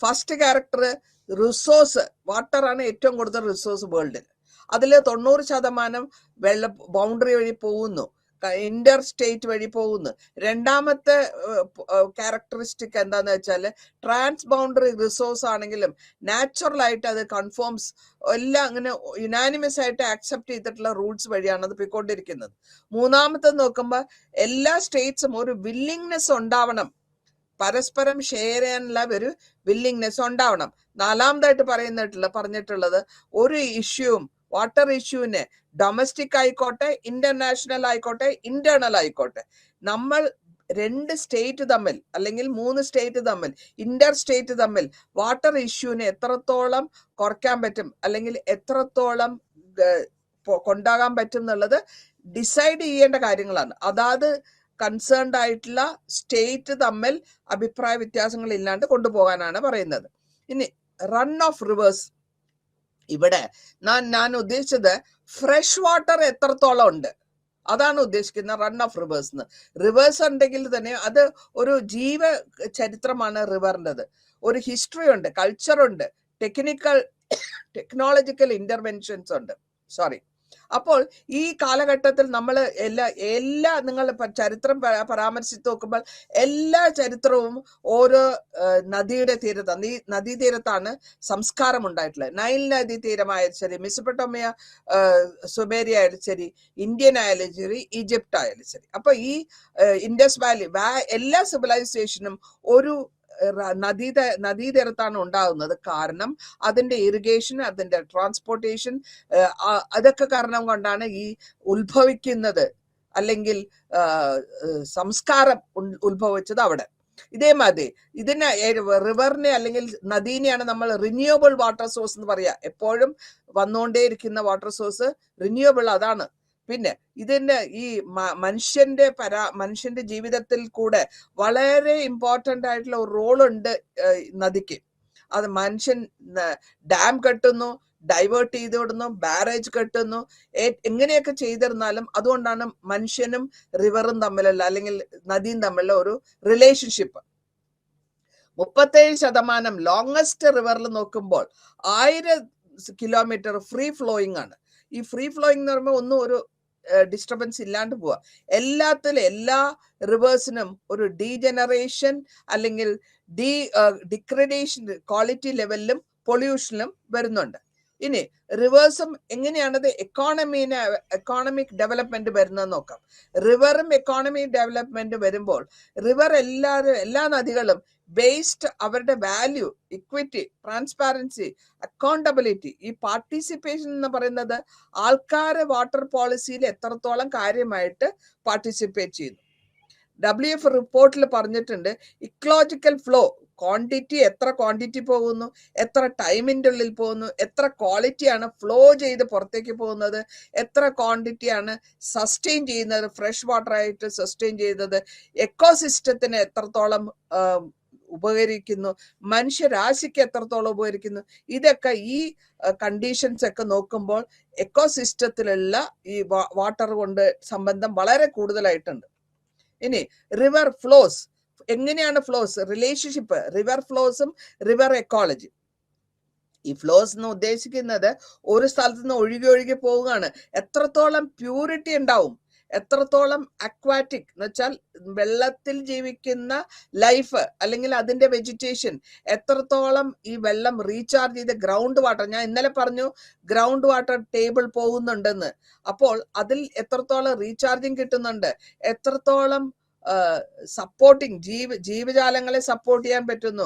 ഫസ്റ്റ് ക്യാരക്ടർ റിസോഴ്സ്, വാട്ടർ ആണ് ഏറ്റവും കൂടുതൽ റിസോഴ്സ് വേൾഡിൽ. അതിൽ 90% വെള്ള ബൗണ്ടറി വഴി പോകുന്നു. ഇന്റർ സ്റ്റേറ്റ് വഴി പോകുന്നു. രണ്ടാമത്തെ ക്യാരക്ടറിസ്റ്റിക് എന്താന്ന് വെച്ചാൽ ട്രാൻസ് ബൗണ്ടറി റിസോഴ്സ് ആണെങ്കിലും നാച്ചുറൽ ആയിട്ട് അത് കൺഫേംസ് എല്ലാം അങ്ങനെ യുനാനിമസ് ആയിട്ട് ആക്സെപ്റ്റ് ചെയ്തിട്ടുള്ള റൂൾസ് വഴിയാണ് അത് പോയിക്കൊണ്ടിരിക്കുന്നത്. മൂന്നാമത്തെ നോക്കുമ്പോൾ എല്ലാ സ്റ്റേറ്റ്സും ഒരു വില്ലിങ്നെസ് ഉണ്ടാവണം, പരസ്പരം ഷെയർ ചെയ്യാനുള്ള ഒരു വില്ലിങ്നെസ് ഉണ്ടാവണം. നാലാമതായിട്ട് പറഞ്ഞിട്ടുള്ളത് ഒരു ഇഷ്യൂവും വാട്ടർ ഇഷ്യൂവിനെ ഡൊമസ്റ്റിക് ആയിക്കോട്ടെ, ഇന്റർനാഷണൽ ആയിക്കോട്ടെ, ഇന്റേണൽ ആയിക്കോട്ടെ, നമ്മൾ 2 സ്റ്റേറ്റ് തമ്മിൽ അല്ലെങ്കിൽ 3 സ്റ്റേറ്റ് തമ്മിൽ, ഇന്റർ സ്റ്റേറ്റ് തമ്മിൽ വാട്ടർ ഇഷ്യൂവിനെ എത്രത്തോളം കുറയ്ക്കാൻ പറ്റും അല്ലെങ്കിൽ എത്രത്തോളം കൊണ്ടാകാൻ പറ്റും എന്നുള്ളത് ഡിസൈഡ് ചെയ്യേണ്ട കാര്യങ്ങളാണ്. അതായത് കൺസേൺഡ് ആയിട്ടുള്ള സ്റ്റേറ്റ് തമ്മിൽ അഭിപ്രായ വ്യത്യാസങ്ങൾ ഇല്ലാണ്ട് കൊണ്ടുപോകാനാണ് പറയുന്നത്. ഇനി റൺ ഓഫ് റിവേഴ്സ്, ഇവിടെ ഞാൻ ഉദ്ദേശിച്ചത് ഫ്രഷ് വാട്ടർ എത്രത്തോളം ഉണ്ട് അതാണ് ഉദ്ദേശിക്കുന്നത് റൺ ഓഫ് റിവേഴ്സ്. റിവേഴ്സ് ഉണ്ടെങ്കിൽ തന്നെ അത് ഒരു ജീവ ചരിത്രമാണ് റിവറിൻ്റെത്. ഒരു ഹിസ്റ്ററി ഉണ്ട്, കൾച്ചർ ഉണ്ട്, ടെക്നോളജിക്കൽ ഇന്റർവെൻഷൻസ് ഉണ്ട്. അപ്പോൾ ഈ കാലഘട്ടത്തിൽ നമ്മൾ എല്ലാ നിങ്ങൾ ചരിത്രം പരാമർശിച്ച് നോക്കുമ്പോൾ എല്ലാ ചരിത്രവും ഓരോ നദിയുടെ തീരത്താണ്. ഈ നദീതീരത്താണ് സംസ്കാരം ഉണ്ടായിട്ടുള്ളത്. നൈൽ നദീ തീരമായാലും ശരി, മെസൊപ്പൊട്ടേമിയ, സുമേരിയ ആയാലും ശരി, ഇന്ത്യൻ ആയാലും ശരി, ഈജിപ്റ്റ് ആയാലും ശരി. അപ്പൊ ഈ ഇൻഡസ് വാലി എല്ലാ സിവിലൈസേഷനും ഒരു നദീതീരത്താണ് ഉണ്ടാകുന്നത്. കാരണം അതിന്റെ ഇറിഗേഷൻ, അതിന്റെ ട്രാൻസ്പോർട്ടേഷൻ, അതൊക്കെ കാരണം കൊണ്ടാണ് ഈ ഉത്ഭവിക്കുന്നത് അല്ലെങ്കിൽ സംസ്കാരം ഉത്ഭവിച്ചത് അവിടെ. ഇതേമാതിരി ഇതിനെ റിവറിനെ അല്ലെങ്കിൽ നദീനെയാണ് നമ്മൾ റിന്യൂവബിൾ വാട്ടർ സോഴ്സ് എന്ന് പറയാ. എപ്പോഴും വന്നുകൊണ്ടേയിരിക്കുന്ന വാട്ടർ സോഴ്സ് റിന്യൂവബിൾ അതാണ്. പിന്നെ ഇതിന്റെ ഈ മനുഷ്യന്റെ ജീവിതത്തിൽ കൂടെ വളരെ ഇമ്പോർട്ടൻ്റ് ആയിട്ടുള്ള ഒരു റോളുണ്ട് നദിക്ക്. അത് മനുഷ്യൻ ഡാം കെട്ടുന്നു, ഡൈവേർട്ട് ചെയ്ത് വിടുന്നു, ബാരേജ് കെട്ടുന്നു, എങ്ങനെയൊക്കെ ചെയ്തിരുന്നാലും അതുകൊണ്ടാണ് മനുഷ്യനും റിവറും തമ്മിലുള്ള അല്ലെങ്കിൽ നദിയും തമ്മിലുള്ള ഒരു റിലേഷൻഷിപ്പ്. 37% ലോങ്സ്റ്റ് റിവറിൽ നോക്കുമ്പോൾ 1000 കിലോമീറ്റർ ഫ്രീ ഫ്ലോയിങ് ആണ്. ഈ ഫ്രീ ഫ്ലോയിങ് എന്ന് പറയുമ്പോൾ ഒന്നും ഒരു ഡിസ്റ്റർബൻസ് ഇല്ലാണ്ട് പോവാ. എല്ലാ റിവേഴ്സിനും ഒരു ഡീജനറേഷൻ അല്ലെങ്കിൽ ഡിഗ്രഡേഷൻ ക്വാളിറ്റി ലെവലിലും പൊല്യൂഷനിലും വരുന്നുണ്ട്. ഇനി റിവേഴ്സും എങ്ങനെയാണത് എക്കോണമിക് ഡെവലപ്മെന്റ് വരുന്നത് നോക്കാം. റിവറും എക്കോണമിക് ഡെവലപ്മെന്റ് വരുമ്പോൾ റിവർ എല്ലാ നദികളും ബേസ്ഡ് അവരുടെ വാല്യൂ, ഇക്വിറ്റി, ട്രാൻസ്പാരൻസി, അക്കൗണ്ടബിലിറ്റി, ഈ പാർട്ടിസിപ്പേഷൻ എന്ന് പറയുന്നത് ആൾക്കാരെ വാട്ടർ പോളിസിയിൽ എത്രത്തോളം കാര്യമായിട്ട് പാർട്ടിസിപ്പേറ്റ് ചെയ്യുന്നു. WF റിപ്പോർട്ടിൽ പറഞ്ഞിട്ടുണ്ട് ഇക്കോളജിക്കൽ ഫ്ലോ, എത്ര ക്വാണ്ടിറ്റി പോകുന്നു, എത്ര ടൈമിൻ്റെ ഉള്ളിൽ പോകുന്നു, എത്ര ക്വാളിറ്റിയാണ് ഫ്ലോ ചെയ്ത് പുറത്തേക്ക് പോകുന്നത്, എത്ര ക്വാണ്ടിറ്റിയാണ് സസ്റ്റെയിൻ ചെയ്യുന്നത്, ഫ്രഷ് വാട്ടർ ആയിട്ട് സസ്റ്റെയിൻ ചെയ്യുന്നത്, എക്കോസിസ്റ്റത്തിന് എത്രത്തോളം ഉപകരിക്കുന്നു, മനുഷ്യരാശിക്ക് എത്രത്തോളം ഉപകരിക്കുന്നു. ഇതൊക്കെ ഈ കണ്ടീഷൻസ് ഒക്കെ നോക്കുമ്പോൾ എക്കോസിസ്റ്റത്തിലുള്ള ഈ വാട്ടർ കൊണ്ട് സംബന്ധം വളരെ കൂടുതലായിട്ടുണ്ട്. ഇനി റിവർ ഫ്ലോസ്, എങ്ങനെയാണ് ഫ്ലോസ്, റിലേഷൻഷിപ്പ് റിവർ ഫ്ലോസും റിവർ എക്കോളജി. ഈ ഫ്ലോസ് എന്ന് ഉദ്ദേശിക്കുന്നത് ഒരു സ്ഥലത്ത് നിന്ന് ഒഴുകി പോവുകയാണ്. എത്രത്തോളം പ്യൂരിറ്റി ഉണ്ടാവും, എത്രത്തോളം അക്വാറ്റിക് എന്ന് വെച്ചാൽ വെള്ളത്തിൽ ജീവിക്കുന്ന ലൈഫ് അല്ലെങ്കിൽ അതിന്റെ വെജിറ്റേഷൻ, എത്രത്തോളം ഈ വെള്ളം റീചാർജ് ചെയ്ത് ഗ്രൗണ്ട് വാട്ടർ, ഞാൻ ഇന്നലെ പറഞ്ഞു ഗ്രൗണ്ട് വാട്ടർ ടേബിൾ പോകുന്നുണ്ടെന്ന്. അപ്പോൾ അതിൽ എത്രത്തോളം റീചാർജിങ് കിട്ടുന്നുണ്ട്, എത്രത്തോളം സപ്പോർട്ടിങ് ജീവജാലങ്ങളെ സപ്പോർട്ട് ചെയ്യാൻ പറ്റുന്നു,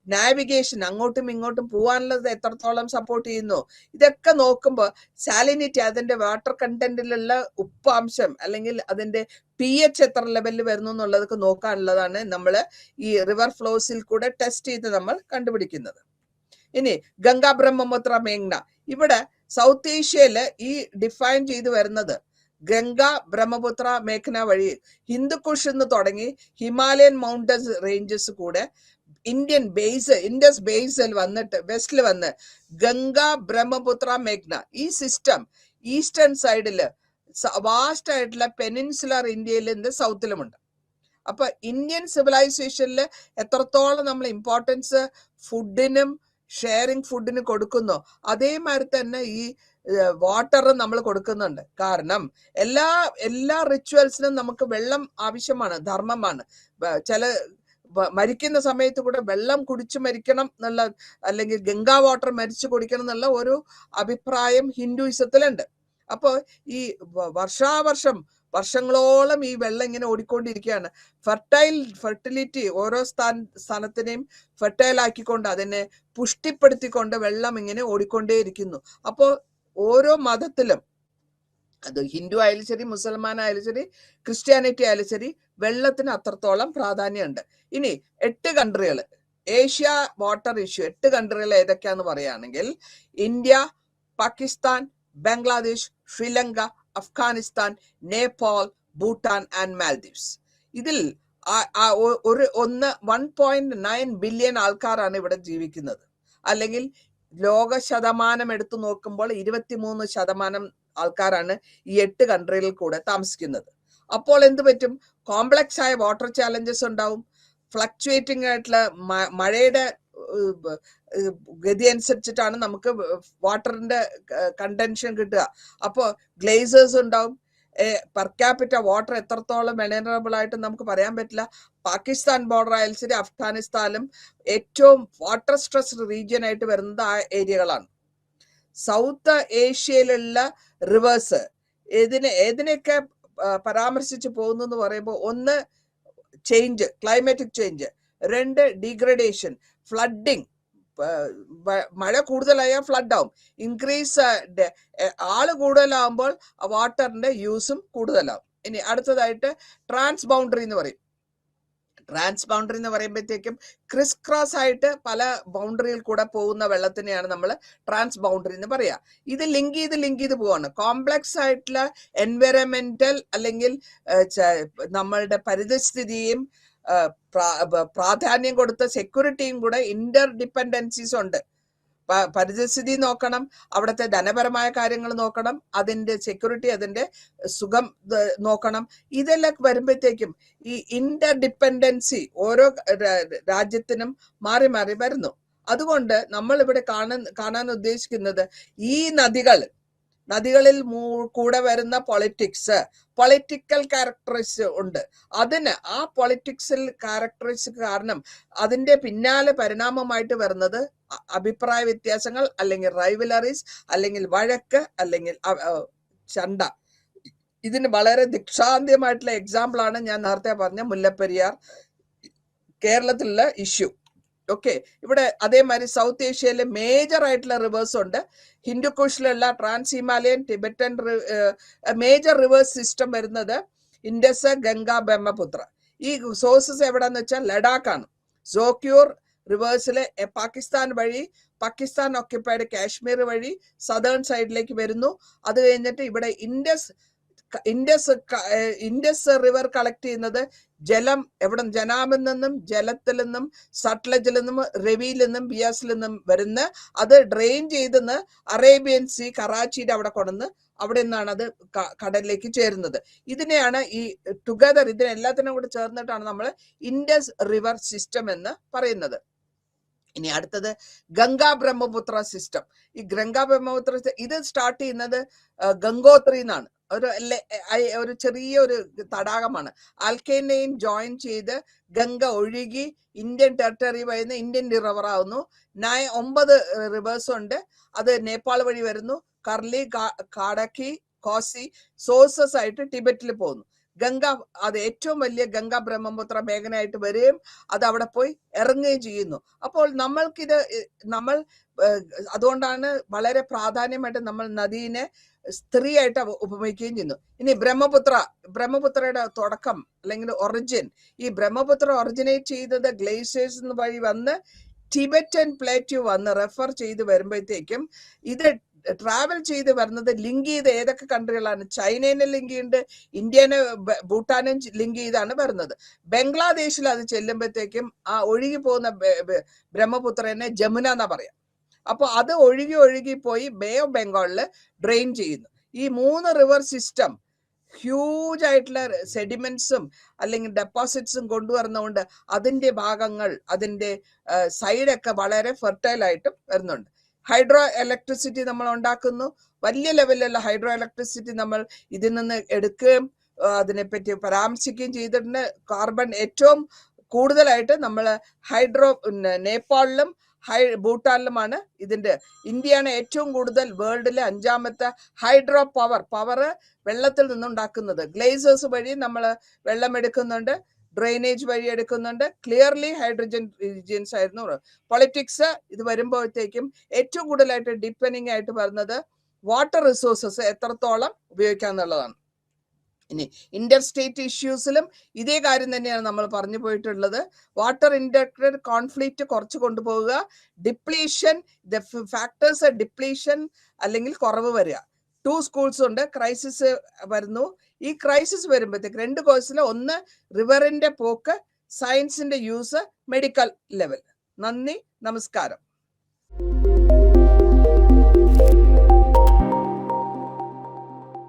നാവിഗേഷൻ അങ്ങോട്ടും ഇങ്ങോട്ടും പോകാനുള്ളത് എത്രത്തോളം സപ്പോർട്ട് ചെയ്യുന്നു. ഇതൊക്കെ നോക്കുമ്പോൾ സാലിനിറ്റി, അതിന്റെ വാട്ടർ കണ്ടന്റിലുള്ള ഉപ്പാംശം അല്ലെങ്കിൽ അതിന്റെ pH എത്ര ലെവലിൽ വരുന്നു എന്നുള്ളതൊക്കെ നോക്കാനുള്ളതാണ് നമ്മൾ ഈ റിവർ ഫ്ലോസിൽ കൂടെ ടെസ്റ്റ് ചെയ്ത് നമ്മൾ കണ്ടുപിടിക്കുന്നത്. ഇനി ഗംഗ, ബ്രഹ്മപുത്ര, മേഘ്ന, ഇവിടെ സൗത്ത് ഏഷ്യയില് ഈ ഡിഫൈൻ ചെയ്ത് വരുന്നത് ഗംഗ, ബ്രഹ്മപുത്ര, മേഘ്ന വഴി ഹിന്ദുക്കുഷ് എന്ന് തുടങ്ങി ഹിമാലയൻ മൗണ്ടൻസ് റേഞ്ചസ് കൂടെ ഇൻഡസ് ബേസിൽ വന്നിട്ട് വെസ്റ്റിൽ വന്ന് ഗംഗ, ബ്രഹ്മപുത്ര, മേഘ്ന ഈ സിസ്റ്റം ഈസ്റ്റേൺ സൈഡില് വാസ്റ്റ് ആയിട്ടുള്ള പെനിൻസുലർ ഇന്ത്യയിൽ സൗത്തിലുമുണ്ട്. അപ്പൊ ഇന്ത്യൻ സിവിലൈസേഷനിൽ എത്രത്തോളം നമ്മൾ ഇമ്പോർട്ടൻസ് ഫുഡിനും ഷെയറിങ് ഫുഡിന് കൊടുക്കുന്നു, അതേമാതിരി തന്നെ ഈ വാട്ടർ നമ്മൾ കൊടുക്കുന്നുണ്ട്. കാരണം എല്ലാ റിച്വൽസിനും നമുക്ക് വെള്ളം ആവശ്യമാണ്, ധർമ്മമാണ്. ചില മരിക്കുന്ന സമയത്ത് കൂടെ വെള്ളം കുടിച്ചു മരിക്കണം എന്നുള്ള, അല്ലെങ്കിൽ ഗംഗാ വാട്ടർ മരിച്ചു കുടിക്കണം എന്നുള്ള ഒരു അഭിപ്രായം ഹിന്ദുയിസത്തിലുണ്ട്. അപ്പോൾ ഈ വർഷാവർഷം വർഷങ്ങളോളം ഈ വെള്ളം ഇങ്ങനെ ഓടിക്കൊണ്ടിരിക്കുകയാണ്. ഫെർട്ടിലിറ്റി ഓരോ സ്ഥാനത്തിനെയും ഫെർട്ടൈൽ ആക്കിക്കൊണ്ട് അതിനെ പുഷ്ടിപ്പെടുത്തിക്കൊണ്ട് വെള്ളം ഇങ്ങനെ ഓടിക്കൊണ്ടേയിരിക്കുന്നു. അപ്പോൾ ഓരോ മതത്തിലും, അത് ഹിന്ദു ആയാലും ശരി, മുസൽമാൻ ആയാലും ശരി, ക്രിസ്ത്യാനിറ്റി ആയാലും ശരി, വെള്ളത്തിന് അത്രത്തോളം പ്രാധാന്യമുണ്ട്. ഇനി 8 കൺട്രികൾ, ഏഷ്യ വാട്ടർ ഇഷ്യൂ 8 കൺട്രികൾ ഏതൊക്കെയാന്ന് പറയുകയാണെങ്കിൽ ഇന്ത്യ, പാകിസ്ഥാൻ, ബംഗ്ലാദേശ്, ശ്രീലങ്ക, അഫ്ഗാനിസ്ഥാൻ, നേപ്പാൾ, ഭൂട്ടാൻ ആൻഡ് മാൽദീവ്സ്. ഇതിൽ 1.9 ബില്യൺ ആൾക്കാരാണ് ഇവിടെ ജീവിക്കുന്നത്. അല്ലെങ്കിൽ ലോക ശതമാനം എടുത്തു നോക്കുമ്പോൾ 23% ആൾക്കാരാണ് ഈ 8 കൺട്രികളിൽ കൂടെ താമസിക്കുന്നത്. അപ്പോൾ എന്ത് പറ്റും? കോംപ്ലക്സ് ആയ വാട്ടർ ചാലഞ്ചസ് ഉണ്ടാവും. ഫ്ലക്ച്വേറ്റിംഗ് ആയിട്ടുള്ള മഴയുടെ ഗതി അനുസരിച്ചിട്ടാണ് നമുക്ക് വാട്ടറിന്റെ കണ്ടൻഷൻ കിട്ടുക. അപ്പോൾ ഗ്ലേസേഴ്സ് ഉണ്ടാവും. പെർ ക്യാപിറ്റ വാട്ടർ എത്രത്തോളം വെനറബിൾ ആയിട്ട് നമുക്ക് പറയാൻ പറ്റില്ല. പാകിസ്ഥാൻ ബോർഡർ ആയാലും ശരി, അഫ്ഗാനിസ്ഥാനിലും ഏറ്റവും വാട്ടർ സ്ട്രെസ്ഡ് റീജിയൻ ആയിട്ട് വരുന്നത് ആ ഏരിയകളാണ്. സൗത്ത് ഏഷ്യയിലുള്ള റിവേഴ്സ് ഏതിനെയൊക്കെ പരാമർശിച്ച് പോകുന്നു എന്ന് പറയുമ്പോൾ, ഒന്ന് change, climatic change, 2 degradation, flooding, മഴ കൂടുതലായാൽ ഫ്ലഡ് ആവും, ഇൻക്രീസ് ആള് കൂടുതലാവുമ്പോൾ വാട്ടറിന്റെ യൂസും കൂടുതലാവും. ഇനി അടുത്തതായിട്ട് ട്രാൻസ് ബൗണ്ടറി എന്ന് പറയും. ട്രാൻസ് ബൗണ്ടറി എന്ന് പറയുമ്പോഴത്തേക്കും ക്രിസ് ക്രോസ് ആയിട്ട് പല ബൗണ്ടറിയിൽ കൂടെ പോകുന്ന വെള്ളത്തിനെയാണ് നമ്മൾ ട്രാൻസ് ബൗണ്ടറി എന്ന് പറയാ. ഇത് ലിങ്ക് ചെയ്ത് പോവാണ്. കോംപ്ലക്സ് ആയിട്ടുള്ള എൻവയറമെന്റൽ അല്ലെങ്കിൽ നമ്മളുടെ പരിസ്ഥിതിയും പ്രാധാന്യം കൊടുത്ത സെക്യൂരിറ്റിയും കൂടെ ഇന്റർ ഡിപ്പെൻഡൻസീസ് ഉണ്ട്. പരിസ്ഥിതി നോക്കണം, അവിടുത്തെ ധനപരമായ കാര്യങ്ങൾ നോക്കണം, അതിന്റെ സെക്യൂരിറ്റി, അതിന്റെ സുഖം നോക്കണം. ഇതെല്ലാം വരുമ്പോഴത്തേക്കും ഈ ഇന്റർ ഡിപ്പെൻഡൻസി ഓരോ രാജ്യത്തിനും മാറി മാറി വരുന്നു. അതുകൊണ്ട് നമ്മൾ ഇവിടെ കാണാൻ ഉദ്ദേശിക്കുന്നത് ഈ നദികളിൽ കൂടെ വരുന്ന പൊളിറ്റിക്കൽ ക്യാരക്ടറിസ് ഉണ്ട്. അതിന് ആ പൊളിറ്റിക്സൽ ക്യാരക്ടറിസ് കാരണം അതിന്റെ പിന്നാലെ പരിണാമമായിട്ട് വരുന്നത് അഭിപ്രായ വ്യത്യാസങ്ങൾ, അല്ലെങ്കിൽ റൈവലറീസ്, അല്ലെങ്കിൽ വഴക്ക്, അല്ലെങ്കിൽ ചണ്ട. ഇതിന് വളരെ ദിക്ഷാന്ത്യമായിട്ടുള്ള എക്സാമ്പിൾ ആണ് ഞാൻ നേരത്തെ പറഞ്ഞ മുല്ലപ്പെരിയാർ, കേരളത്തിലുള്ള ഇഷ്യൂ. ഓക്കെ, ഇവിടെ അതേമാതിരി സൗത്ത് ഏഷ്യയിലെ മേജർ ആയിട്ടുള്ള റിവേഴ്സ് ഉണ്ട്. ഹിന്ദുക്കുഷിലുള്ള trans Himalayan, Tibetan major rivers system വരുന്നത് ഇൻഡസ്, ഗംഗ, ബ്രഹ്മപുത്ര. ഈ സോഴ്സസ് എവിടെന്ന് വെച്ചാൽ ലഡാക്കാണ്. സോക്യൂർ റിവേഴ്സിലെ പാകിസ്ഥാൻ വഴി, പാകിസ്ഥാൻ ഓക്യുപ്പൈഡ് കാശ്മീർ വഴി സദേൺ സൈഡിലേക്ക് വരുന്നു. അത് കഴിഞ്ഞിട്ട് ഇവിടെ ഇൻഡസ് റിവർ കളക്ട് ചെയ്യുന്നത് ജലം എവിടെ? ജനാബിൽ നിന്നും, ജലത്തിൽ നിന്നും, സട്ലജിൽ നിന്നും, രവിയിൽ നിന്നും, ബിയാസിൽ നിന്നും വരുന്ന അത് ഡ്രെയിൻ ചെയ്തെന്ന് അറേബ്യൻ സീ കറാച്ചിയുടെ അവിടെ കൊണ്ടുവന്ന് അവിടെ നിന്നാണ് അത് കടലിലേക്ക് ചേരുന്നത്. ഇതിനെയാണ് ഈ ടുഗദർ, ഇതിനെല്ലാത്തിനും കൂടെ ചേർന്നിട്ടാണ് നമ്മൾ ഇൻഡസ് റിവർ സിസ്റ്റം എന്ന് പറയുന്നത്. ഇനി അടുത്തത് ഗംഗാ ബ്രഹ്മപുത്ര സിസ്റ്റം. ഈ ഗംഗാ ബ്രഹ്മപുത്ര ഇത് സ്റ്റാർട്ട് ചെയ്യുന്നത് ഗംഗോത്രി എന്നാണ്. ഒരു ചെറിയൊരു തടാകമാണ്. ആൽക്കൈനെയും ജോയിൻ ചെയ്ത് ഗംഗ ഒഴുകി ഇന്ത്യൻ ടെറിട്ടറി വരുന്ന ഇന്ത്യൻ റിവർ ആവുന്നു. 9 റിവേഴ്സ് ഉണ്ട്. അത് നേപ്പാൾ വഴി വരുന്നു. കർലി, കാടക്കി, കോസി സോഴ്സസ് ആയിട്ട് ടിബറ്റിൽ പോകുന്നു. ഗംഗ അത് ഏറ്റവും വലിയ ഗംഗാ ബ്രഹ്മപുത്ര മേഖലയായിട്ട് വരികയും അത് അവിടെ പോയി ഇറങ്ങുകയും ചെയ്യുന്നു. അപ്പോൾ നമ്മൾ അതുകൊണ്ടാണ് വളരെ പ്രാധാന്യമായിട്ട് നമ്മൾ നദീനെ സ്ത്രീയായിട്ട് ഉപമിക്കുകയും ചെയ്യുന്നു. ഇനി ബ്രഹ്മപുത്രയുടെ തുടക്കം അല്ലെങ്കിൽ ഒറിജിൻ, ഈ ബ്രഹ്മപുത്ര ഒറിജിനേറ്റ് ചെയ്തത് ഗ്ലേഷ്യേഴ്സ് വഴി വന്ന് ടിബറ്റൻ പ്ലേറ്റ്യൂ വന്ന് റെഫർ ചെയ്ത് വരുമ്പോഴത്തേക്കും ഇത് ട്രാവൽ ചെയ്ത് വരുന്നത് ലിങ്ക് ചെയ്ത് ഏതൊക്കെ കൺട്രികളാണ്? ചൈനയെ ലിങ്ക് ചെയ്യുന്നുണ്ട്, ഇന്ത്യനെ, ഭൂട്ടാനും ലിങ്ക് ചെയ്താണ് വരുന്നത്. ബംഗ്ലാദേശിൽ അത് ചെല്ലുമ്പോഴത്തേക്കും ആ ഒഴുകി പോകുന്ന ബ്രഹ്മപുത്രനെ ജമുന എന്നാ പറയാം. അപ്പൊ അത് ഒഴുകി പോയി ബേ ഓഫ് ബംഗാളില് ഡ്രെയിൻ ചെയ്യുന്നു. ഈ 3 റിവർ സിസ്റ്റം ഹ്യൂജ് ആയിട്ടുള്ള സെഡിമെന്റ്സും അല്ലെങ്കിൽ ഡെപ്പോസിറ്റ്സും കൊണ്ടുവരുന്നതുകൊണ്ട് അതിന്റെ ഭാഗങ്ങൾ, അതിന്റെ സൈഡൊക്കെ വളരെ ഫെർട്ടൈൽ ആയിട്ടും വരുന്നുണ്ട്. ഹൈഡ്രോ ഇലക്ട്രിസിറ്റി നമ്മൾ ഉണ്ടാക്കുന്നു. വലിയ ലെവലിലുള്ള ഹൈഡ്രോ ഇലക്ട്രിസിറ്റി നമ്മൾ ഇതിൽ നിന്ന് എടുക്കുകയും അതിനെപ്പറ്റി പരാമർശിക്കുകയും ചെയ്തിട്ടുണ്ട്. കാർബൺ ഏറ്റവും കൂടുതലായിട്ട് നമ്മൾ നേപ്പാളിലും ഭൂട്ടാനിലുമാണ് ഇതിന്റെ. ഇന്ത്യയാണ് ഏറ്റവും കൂടുതൽ വേൾഡിലെ 5ാമത്തെ ഹൈഡ്രോ പവർ വെള്ളത്തിൽ നിന്നുണ്ടാക്കുന്നത്. ഗ്ലേസേഴ്സ് വഴി നമ്മൾ വെള്ളം എടുക്കുന്നുണ്ട്, ഡ്രെയിനേജ് വഴി എടുക്കുന്നുണ്ട്. ക്ലിയർലി ഹൈഡ്രജൻ റീജിയൻസ് ആയിരുന്നു. പൊളിറ്റിക്സ് ഇത് വരുമ്പോഴത്തേക്കും ഏറ്റവും കൂടുതലായിട്ട് ഡിപ്പെൻഡിങ് ആയിട്ട് വരുന്നത് വാട്ടർ റിസോഴ്സസ് എത്രത്തോളം ഉപയോഗിക്കാന്നുള്ളതാണ്. ഇനി ഇന്റർ സ്റ്റേറ്റ് ഇഷ്യൂസിലും ഇതേ കാര്യം തന്നെയാണ് നമ്മൾ പറഞ്ഞു പോയിട്ടുള്ളത്. വാട്ടർ ഇൻഡക്റ്റഡ് കോൺഫ്ലിക്റ്റ് കുറച്ച് കൊണ്ടുപോവുക, ഡിപ്ലീഷൻ, ഫാക്ടേഴ്സ് ഡിപ്ലീഷൻ അല്ലെങ്കിൽ കുറവ് വരിക. 2 സ്കൂൾസ് ഉണ്ട്, ക്രൈസിസ് വരുന്നു. ഈ ക്രൈസിസ് വരുമ്പോഴത്തേക്ക് 2 കോഴ്സിൽ, ഒന്ന് റിവറിന്റെ പോക്ക്, സയൻസിന്റെ യൂസ്, മെഡിക്കൽ ലെവൽ. നന്ദി, നമസ്കാരം.